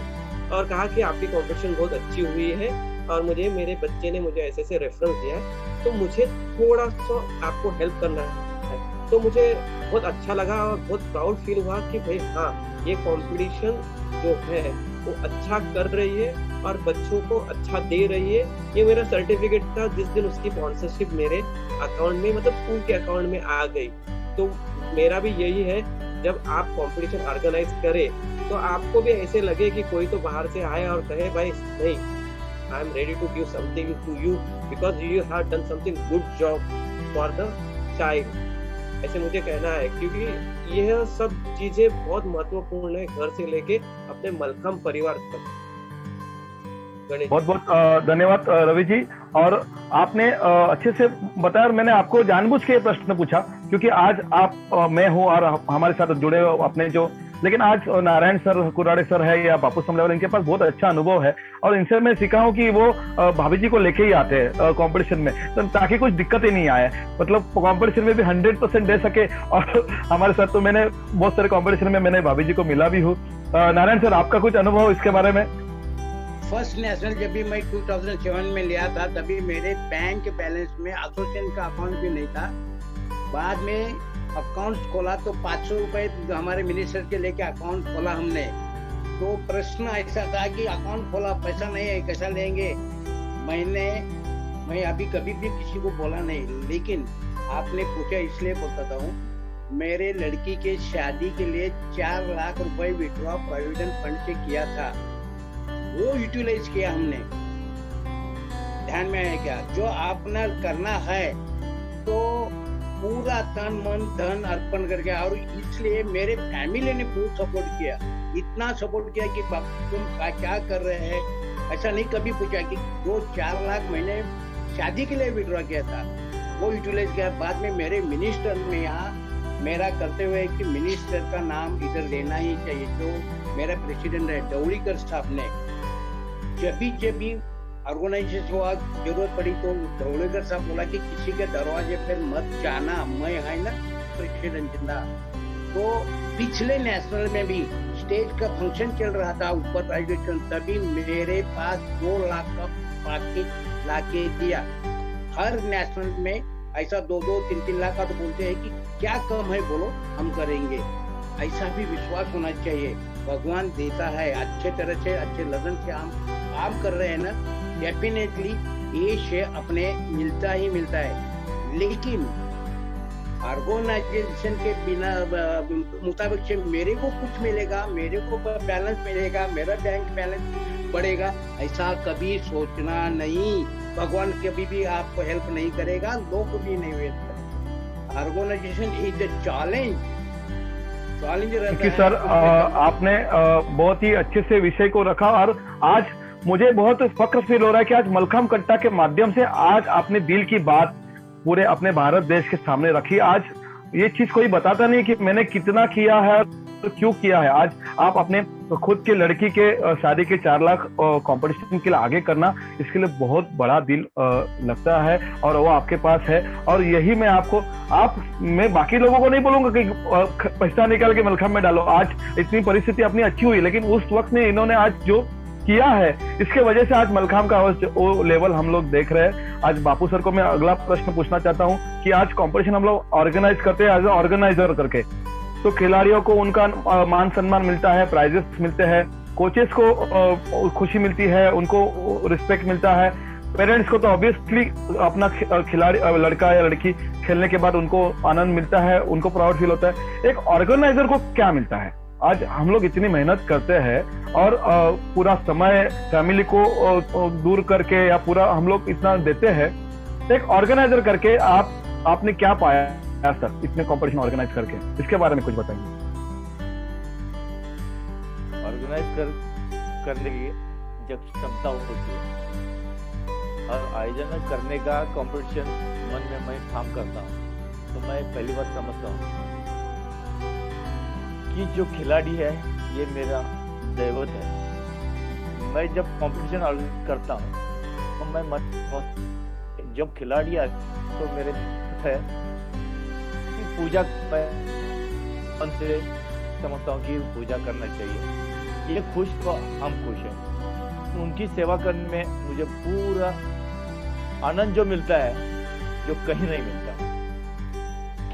और कहा कि आपकी कंपटीशन बहुत अच्छी हुई है और मुझे मेरे बच्चे ने मुझे ऐसे रेफरेंस दिया, तो मुझे थोड़ा सा आपको हेल्प करना है। तो मुझे बहुत अच्छा लगा और बहुत प्राउड फील हुआ कि भाई हाँ, ये कंपटीशन जो है वो अच्छा कर रही है और बच्चों को अच्छा दे रही है। ये मेरा सर्टिफिकेट था जिस दिन उसकी स्पॉन्सरशिप मेरे अकाउंट में, मतलब स्कूल के अकाउंट में आ गई। तो मेरा भी यही है, जब आप कंपटीशन ऑर्गेनाइज करें तो आपको भी ऐसे लगे कि कोई तो बाहर से आए और कहे भाई नहीं, I am ready to give something to you because you have done something good job for the child. ऐसे मुझे कहना है, क्योंकि यह सब चीजें बहुत महत्वपूर्ण है, घर से लेके अपने मलखाम परिवार तक। बहुत बहुत धन्यवाद रवि जी। और आपने अच्छे से बताया, और मैंने आपको जानबूझ के प्रश्न पूछा क्योंकि आज आप मैं हूँ और हमारे साथ जुड़े अपने जो, लेकिन आज नारायण सर, कुराड़े सर है या बापू समलेवाल, इनके पास बहुत अच्छा अनुभव है और इनसे मैं सीखा हूँ कि वो भाभी जी को लेके ही आते हैं कंपटीशन में, तो ताकि कुछ दिक्कत ही नहीं आए, मतलब कंपटीशन में भी 100% दे सके। और हमारे साथ तो मैंने बहुत सारे कंपटीशन में मैंने भाभी जी को मिला भी हूँ। नारायण सर, आपका कुछ अनुभव इसके बारे में? फर्स्ट नेशनल जब भी मैं 2007 में लिया था, तभी मेरे बैंक बैलेंस में एसोसिएशन का अकाउंट भी नहीं था। बाद में अकाउंट खोला तो 500 रुपए हमारे मिनिस्टर के लेके अकाउंट खोला हमने। तो प्रश्न ऐसा था कि अकाउंट खोला, पैसा नहीं है, कैसा लेंगे। मैं अभी कभी भी किसी को बोला नहीं, लेकिन आपने पूछा इसलिए बोलता हूँ। मेरे लड़की के शादी के लिए 4 लाख रुपए विड्रॉ प्रोविडेंट फंड से किया था, वो यूटिलाइज किया हमने। ध्यान में है क्या? जो आपने करना है तो पूरा तन मन धन अर्पण करके, और इसलिए मेरे फैमिली ने बहुत सपोर्ट किया, इतना सपोर्ट किया कि तुम क्या कर रहे हैं। ऐसा नहीं कभी पूछा कि जो 4 लाख मैंने शादी के लिए विड्रॉ किया था वो यूटिलाइज किया। बाद में मेरे मिनिस्टर में यहाँ मेरा करते हुए कि मिनिस्टर का नाम इधर लेना ही चाहिए, जो मेरा प्रेसिडेंट है डौलीकर साहब ने जब भी ऑर्गेनाइजेशन हुआ जरूरत पड़ी तो डौलीकर साहब बोला कि किसी के दरवाजे पर मत जाना, मैं है ना प्रेसिडेंट जिंदा। तो पिछले नेशनल में भी स्टेज का फंक्शन चल रहा था ऊपर राइजेशन, तभी मेरे पास 2 लाख का पैकेज लाके दिया। हर नेशनल में ऐसा 2-2, 3-3 लाख का तो बोलते हैं कि क्या कम है बोलो हम करेंगे। ऐसा भी विश्वास होना चाहिए, भगवान देता है अच्छे तरह से, अच्छे लगन से हम काम कर रहे हैं ना, डेफिनेटली ये शेय अपने मिलता ही मिलता है। लेकिन ऑर्गेनाइजेशन के बिना मुताबिक से मेरे को कुछ मिलेगा, मेरे को बैलेंस मिलेगा, मेरा बैंक बैलेंस बढ़ेगा, ऐसा कभी सोचना नहीं। भगवान कभी भी आपको हेल्प नहीं करेगा, लोग भी नहीं हेल्प करेंगे। ऑर्गेनाइजेशन इज द चैलेंज रहता है। सर आपने बहुत ही अच्छे से विषय को रखा और आज मुझे बहुत फक्र फील हो रहा है कि आज मलखाम कट्टा के माध्यम से आज आपने दिल की बात पूरे अपने भारत देश के सामने रखी। आज ये चीज कोई बताता नहीं कि मैंने कितना किया है तो क्यों किया है। आज आप अपने खुद के लड़की के शादी के 4 लाख कंपटीशन के लिए आगे करना, इसके लिए बहुत बड़ा दिल लगता है और वो आपके पास है। और यही मैं बाकी लोगों को नहीं बोलूंगा कि पैसा निकाल के मलखाम में डालो। आज इतनी परिस्थिति अपनी अच्छी हुई, लेकिन उस वक्त में इन्होंने आज जो किया है इसके वजह से आज मलखाम का वो लेवल हम लोग देख रहे हैं। आज बापू सर को मैं अगला प्रश्न पूछना चाहता हूं कि आज कंपटीशन हम लोग ऑर्गेनाइज करते हैं एज ए ऑर्गेनाइजर करके, तो खिलाड़ियों को उनका मान सम्मान मिलता है, प्राइजेस मिलते हैं, कोचेस को खुशी मिलती है, उनको रिस्पेक्ट मिलता है, पेरेंट्स को तो ऑब्वियसली अपना खिलाड़ी लड़का या लड़की खेलने के बाद उनको आनंद मिलता है, उनको प्राउड फील होता है। एक ऑर्गेनाइजर को क्या मिलता है? आज हम लोग इतनी मेहनत करते हैं और पूरा समय फैमिली को दूर करके या पूरा हम लोग इतना देते हैं, एक ऑर्गेनाइजर करके आपने क्या पाया सर इतने कंपटीशन ऑर्गेनाइज करके? इसके बारे में कुछ बताइए। ऑर्गेनाइज करने की जब क्षमता होती है और आयोजन करने का कंपटीशन मन में मैं ठाम करता हूँ, तो मैं पहली बार समझता हूँ कि जो खिलाड़ी है ये मेरा दैवत है। मैं जब कंपटीशन ऑर्गेनाइज करता हूँ तो मैं जब खिलाड़ी आए तो मेरे है कि पूजा मन से समझता हूँ कि पूजा करना चाहिए, ये खुश तो हम खुश हैं। उनकी सेवा करने में मुझे पूरा आनंद जो मिलता है जो कहीं नहीं मिलता,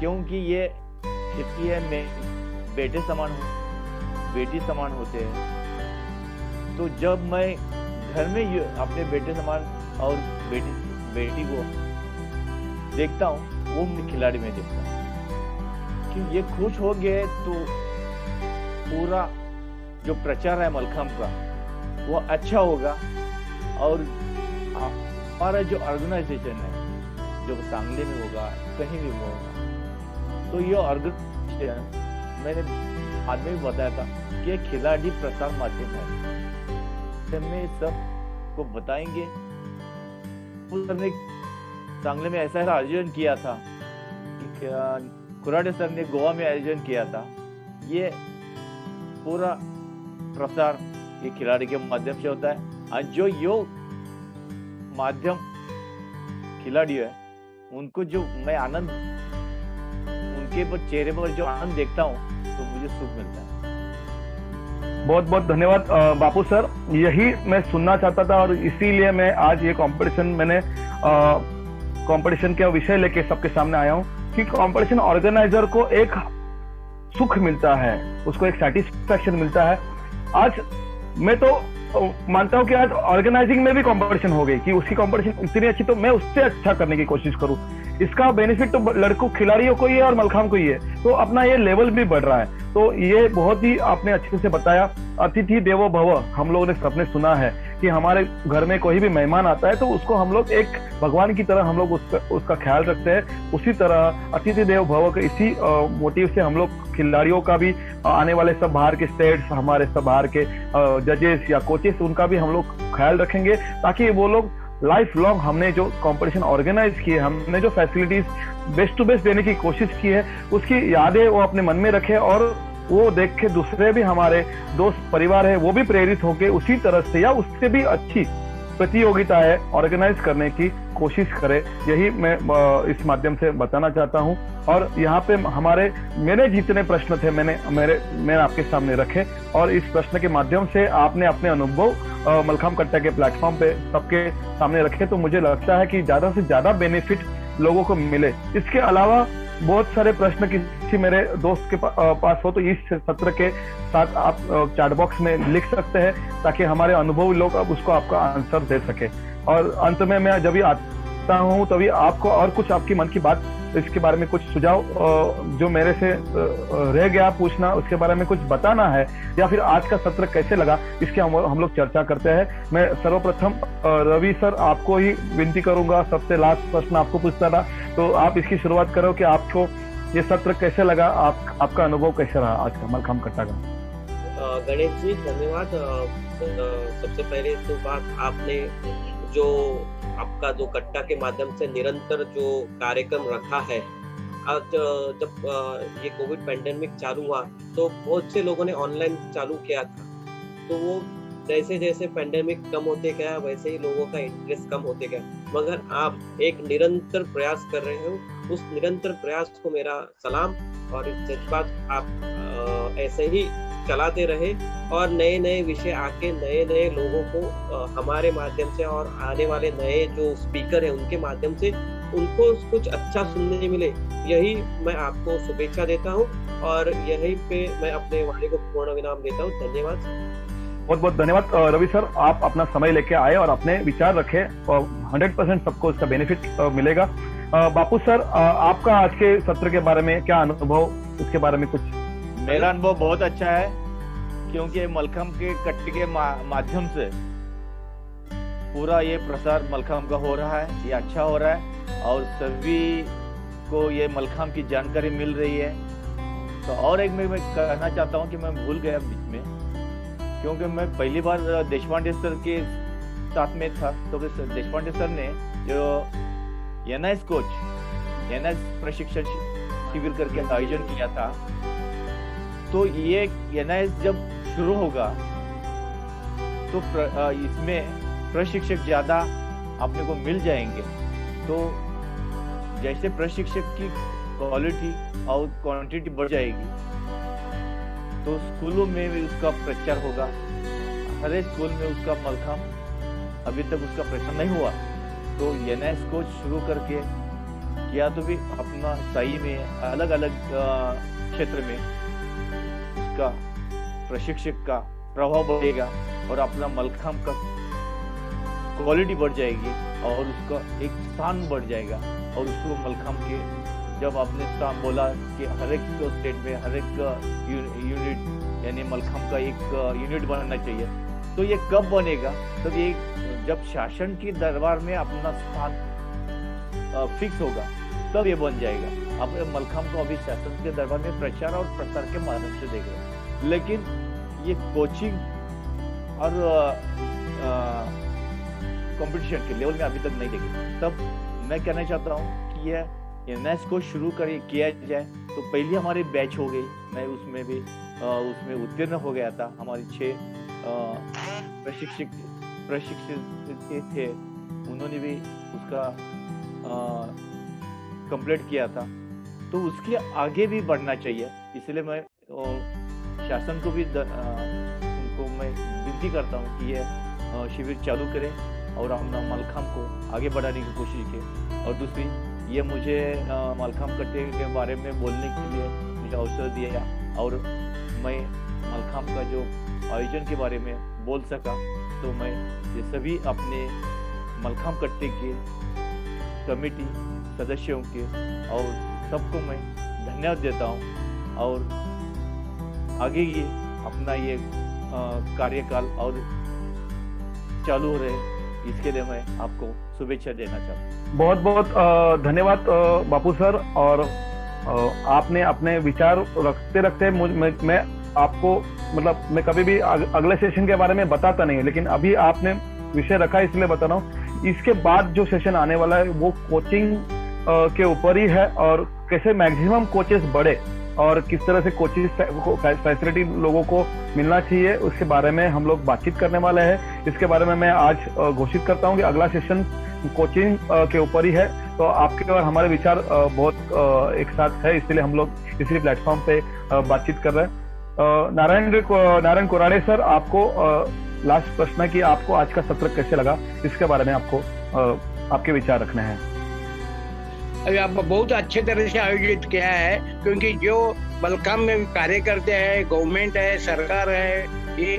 क्योंकि ये खेती है में बेटे समान बेटी समान होते हैं। तो जब मैं घर में अपने बेटे समान और बेटी को देखता हूँ, वो मैं खिलाड़ी में देखता हूँ कि ये खुश हो गए तो पूरा जो प्रचार है मलखाम का वो अच्छा होगा। और हमारा जो ऑर्गेनाइजेशन है जो सांगली में होगा, कहीं भी होगा, तो ये ऑर्गेनाइजेशन मैंने बाद में भी बताया था कि खिलाड़ी प्रसार माध्यम है, में सब को बताएंगे। ने सांगली में ऐसा आयोजन किया था, कुराडे सर ने गोवा में आयोजन किया था। ये पूरा प्रसार ये खिलाड़ी के माध्यम से होता है। और जो योग माध्यम खिलाड़ी है उनको जो मैं आनंद उनके चेहरे पर जो आनंद देखता हूँ तो मुझे सुख मिलता है। बहुत बहुत धन्यवाद बापू सर, यही मैं सुनना चाहता था और इसीलिए मैं आज ये कंपटीशन के विषय लेके सबके सामने आया हूँ कि कंपटीशन ऑर्गेनाइजर को एक सुख मिलता है, उसको एक सेटिस्फैक्शन मिलता है। आज मैं तो मानता हूँ कि आज ऑर्गेनाइजिंग में भी कंपटीशन हो गई कि उसकी कंपटीशन इतनी अच्छी तो मैं उससे अच्छा करने की कोशिश करूँ। इसका बेनिफिट तो लड़कों खिलाड़ियों को ही है और मलखाम को ही है, तो अपना ये लेवल भी बढ़ रहा है। तो ये बहुत ही आपने अच्छे से बताया। अतिथि देवो भव हम लोगों ने सबने सुना है कि हमारे घर में कोई भी मेहमान आता है तो उसको हम लोग एक भगवान की तरह हम लोग उसका ख्याल रखते हैं। उसी तरह अतिथि देवो भव के इसी मोटिव से हम लोग खिलाड़ियों का भी, आने वाले सब बाहर के स्टेट्स, हमारे सब बाहर के जजेस या कोचेस, उनका भी हम लोग ख्याल रखेंगे ताकि वो लोग लाइफ लॉन्ग हमने जो कंपटीशन ऑर्गेनाइज किए, हमने जो फैसिलिटीज बेस्ट टू बेस्ट देने की कोशिश की है, उसकी यादें वो अपने मन में रखे और वो देख के दूसरे भी हमारे दोस्त परिवार है वो भी प्रेरित होके उसी तरह से या उससे भी अच्छी प्रतियोगिताएं ऑर्गेनाइज करने की कोशिश करे, यही मैं इस माध्यम से बताना चाहता हूं। और यहाँ पे मेरे जितने प्रश्न थे मैंने आपके सामने रखे, और इस प्रश्न के माध्यम से आपने अपने अनुभव मलखाम कट्टा के प्लेटफॉर्म पे सबके सामने रखे, तो मुझे लगता है कि ज्यादा से ज्यादा बेनिफिट लोगों को मिले। इसके अलावा बहुत सारे प्रश्न किसी मेरे दोस्त के पास हो तो इस सत्र के साथ आप चैट बॉक्स में लिख सकते हैं, ताकि हमारे अनुभवी लोग अब उसको आपका आंसर दे सके। और अंत में मैं जब भी आता हूँ तभी आपको और कुछ आपकी मन की बात, इसके बारे में कुछ सुझाव जो मेरे से रह गया पूछना, उसके बारे में कुछ बताना है, या फिर आज का सत्र कैसे लगा, इसके हम लोग चर्चा करते हैं। मैं सर्वप्रथम रवि सर आपको ही विनती करूंगा, सबसे लास्ट प्रश्न आपको पूछता था, तो आप इसकी शुरुआत करो कि आपको ये सत्र कैसे लगा, आपका अनुभव कैसे रहा आज का मलखाम कट्टा का। गणेश जी धन्यवाद। सबसे पहले तो बात आपने जो आपका जो कट्टा के माध्यम से निरंतर जो कार्यक्रम रखा है, आज जब ये कोविड पैंडेमिक चालू हुआ तो बहुत से लोगों ने ऑनलाइन चालू किया था, तो वो जैसे जैसे पैंडेमिक कम होते गया वैसे ही लोगों का इंटरेस्ट कम होते गया, मगर आप एक निरंतर प्रयास कर रहे हो, उस निरंतर प्रयास को मेरा सलाम। और इस जज्बात आप ऐसे ही चलाते रहे और नए नए विषय आके नए नए लोगों को हमारे माध्यम से और आने वाले नए जो स्पीकर हैं उनके माध्यम से उनको कुछ अच्छा सुनने मिले, यही मैं आपको शुभेच्छा देता हूँ और यही पे मैं अपने वाणी को पूर्ण विराम देता हूँ। धन्यवाद। बहुत बहुत धन्यवाद रवि सर, आप अपना समय लेके आए और अपने विचार रखे, 100% सबको इसका बेनिफिट मिलेगा। बापू सर, आपका आज के सत्र के बारे में क्या अनुभव, उसके बारे में कुछ? मेरा अनुभव बहुत अच्छा है, क्योंकि मलखाम के कट्टे के माध्यम से पूरा ये प्रसार मलखाम का हो रहा है, ये अच्छा हो रहा है और सभी को ये मलखाम की जानकारी मिल रही है। तो और एक मैं कहना चाहता हूँ कि मैं भूल गया बीच में, क्योंकि मैं पहली बार देशपांडे सर के साथ में था, तो देशपांडे सर ने जो एनआईएस कोच, एनआईएस प्रशिक्षण शिविर करके आयोजन किया था, तो ये एनआईएस जब शुरू होगा तो इसमें प्रशिक्षक ज्यादा अपने को मिल जाएंगे। तो जैसे प्रशिक्षक की क्वालिटी और क्वांटिटी बढ़ जाएगी तो स्कूलों में भी उसका प्रचार होगा। हर एक स्कूल में उसका मलखाम अभी तक उसका प्रचार नहीं हुआ, तो एनआईएस कोच शुरू करके या तो भी अपना सही में अलग अलग क्षेत्र में उसका प्रशिक्षक का प्रभाव बढ़ेगा और अपना मलखाम का क्वालिटी बढ़ जाएगी और उसका एक स्थान बढ़ जाएगा। और उसको मलखाम के जब आपने स्थान बोला कि हर एक स्टेट में हर एक यूनिट यानी मलखाम का एक यूनिट बनना चाहिए, तो ये कब बनेगा? तो ये जब शासन के दरबार में अपना स्थान फिक्स होगा तब ये बन जाएगा। अब मलखाम को अभी शासन के दरबार में प्रचार और प्रसार के माध्यम से देख रहे हैं, लेकिन ये कोचिंग और कंपटीशन के लेवल में अभी तक नहीं देखे। तब मैं कहना चाहता हूँ कि यह एनआईएस को शुरू किया जाए। तो पहले हमारी बैच हो गई, मैं उसमें भी उसमें उत्तीर्ण हो गया था। हमारी 6 प्रशिक्षित थे, उन्होंने भी उसका कंप्लीट किया था। तो उसके आगे भी बढ़ना चाहिए, इसलिए मैं शासन को भी उनको मैं विनती करता हूँ कि ये शिविर चालू करें और अपना मलखाम को आगे बढ़ाने की कोशिश करें। और दूसरी ये मुझे मलखाम कट्टे के बारे में बोलने के लिए मुझे अवसर दिया और मैं मलखाम का जो आयोजन के बारे में बोल सका, तो मैं ये सभी अपने मलखाम कट्टे के कमेटी सदस्यों के और सबको मैं धन्यवाद देता हूँ। और आगे ये अपना ये कार्यकाल और चालू रहे, इसके लिए मैं आपको शुभेच्छा देना चाहता हूँ। बहुत बहुत धन्यवाद बापू सर। और आपने अपने विचार रखते रखते मैं आपको मतलब मैं कभी भी अगले सेशन के बारे में बताता नहीं, लेकिन अभी आपने विषय रखा इसलिए बता रहा हूँ। इसके बाद जो सेशन आने वाला है वो कोचिंग के ऊपर ही है और कैसे मैक्सिमम कोचेस बढ़े और किस तरह से कोचिंग फैसिलिटी लोगों को मिलना चाहिए, उसके बारे में हम लोग बातचीत करने वाले हैं। इसके बारे में मैं आज घोषित करता हूं कि अगला सेशन कोचिंग के ऊपर ही है। तो आपके और हमारे विचार बहुत एक साथ है, इसलिए हम लोग इसी प्लेटफॉर्म पे बातचीत कर रहे हैं। नारायण कोराड़े सर, आपको लास्ट प्रश्न है कि आपको आज का सत्र कैसे लगा, इसके बारे में आपको आपके विचार रखने हैं। अभी आप बहुत अच्छे तरह से आयोजित किया है, क्योंकि जो मलखाम में कार्य करते हैं, गवर्नमेंट है, सरकार है, ये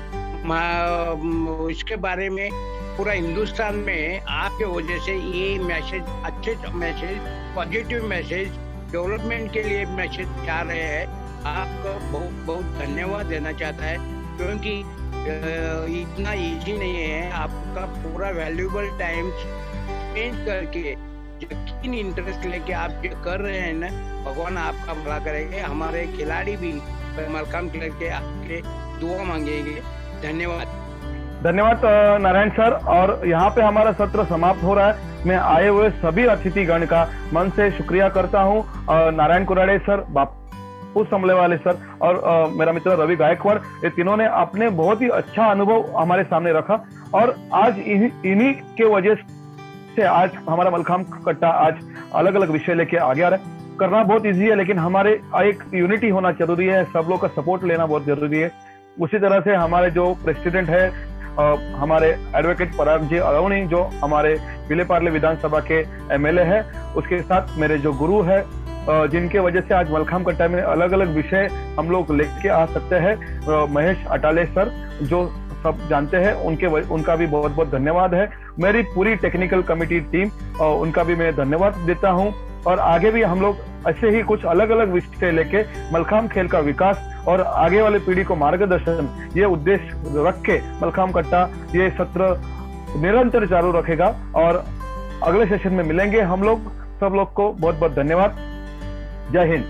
इसके बारे में पूरा हिंदुस्तान में आपके वजह से ये मैसेज, अच्छे मैसेज, पॉजिटिव मैसेज, डेवलपमेंट के लिए मैसेज जा रहे हैं। आपको बहुत बहुत धन्यवाद देना चाहता है, क्योंकि इतना इजी नहीं है। आपका पूरा वैल्यूएबल टाइम स्पेंड करके यकीन इंटरेस्ट लेके आप जो कर रहे हैं ना, भगवान आपका भला करेंगे। हमारे खिलाड़ी भी मलखाम खेल के आपके दुआ मांगेंगे। धन्यवाद। धन्यवाद नारायण सर। और यहाँ पे हमारा सत्र समाप्त हो रहा है। मैं आए हुए सभी अतिथिगण का मन से शुक्रिया करता हूँ। नारायण कोराड़े सर, बापू समलेवाले सर और मेरा मित्र रवि गायकवाड़, ये तीनों ने अपने बहुत ही अच्छा अनुभव हमारे सामने रखा। और आज इन्हीं के वजह से आज हमारा मलखाम कट्टा आज अलग अलग विषय लेके आगे आ रहा है। करना बहुत इजी है, लेकिन हमारे एक यूनिटी होना जरूरी है, सब लोग का सपोर्ट लेना बहुत जरूरी है। उसी तरह से हमारे जो प्रेसिडेंट है, हमारे एडवोकेट पराग जी अरोनी, जो हमारे विलेपार्ले विधानसभा के एमएलए है, उसके साथ मेरे जो गुरु है, जिनके वजह से आज मलखाम कट्टा में अलग अलग विषय हम लोग लेके आ सकते हैं, महेश अटाले सर, जो सब जानते हैं, उनका भी बहुत बहुत धन्यवाद है। मेरी पूरी टेक्निकल कमेटी टीम, उनका भी मैं धन्यवाद देता हूं। और आगे भी हम लोग ऐसे ही कुछ अलग अलग विषय लेके मलखाम खेल का विकास और आगे वाले पीढ़ी को मार्गदर्शन, ये उद्देश्य रख के मलखाम कट्टा ये सत्र निरंतर चालू रखेगा। और अगले सेशन में मिलेंगे हम लोग। सब लोग को बहुत बहुत धन्यवाद। जय हिंद।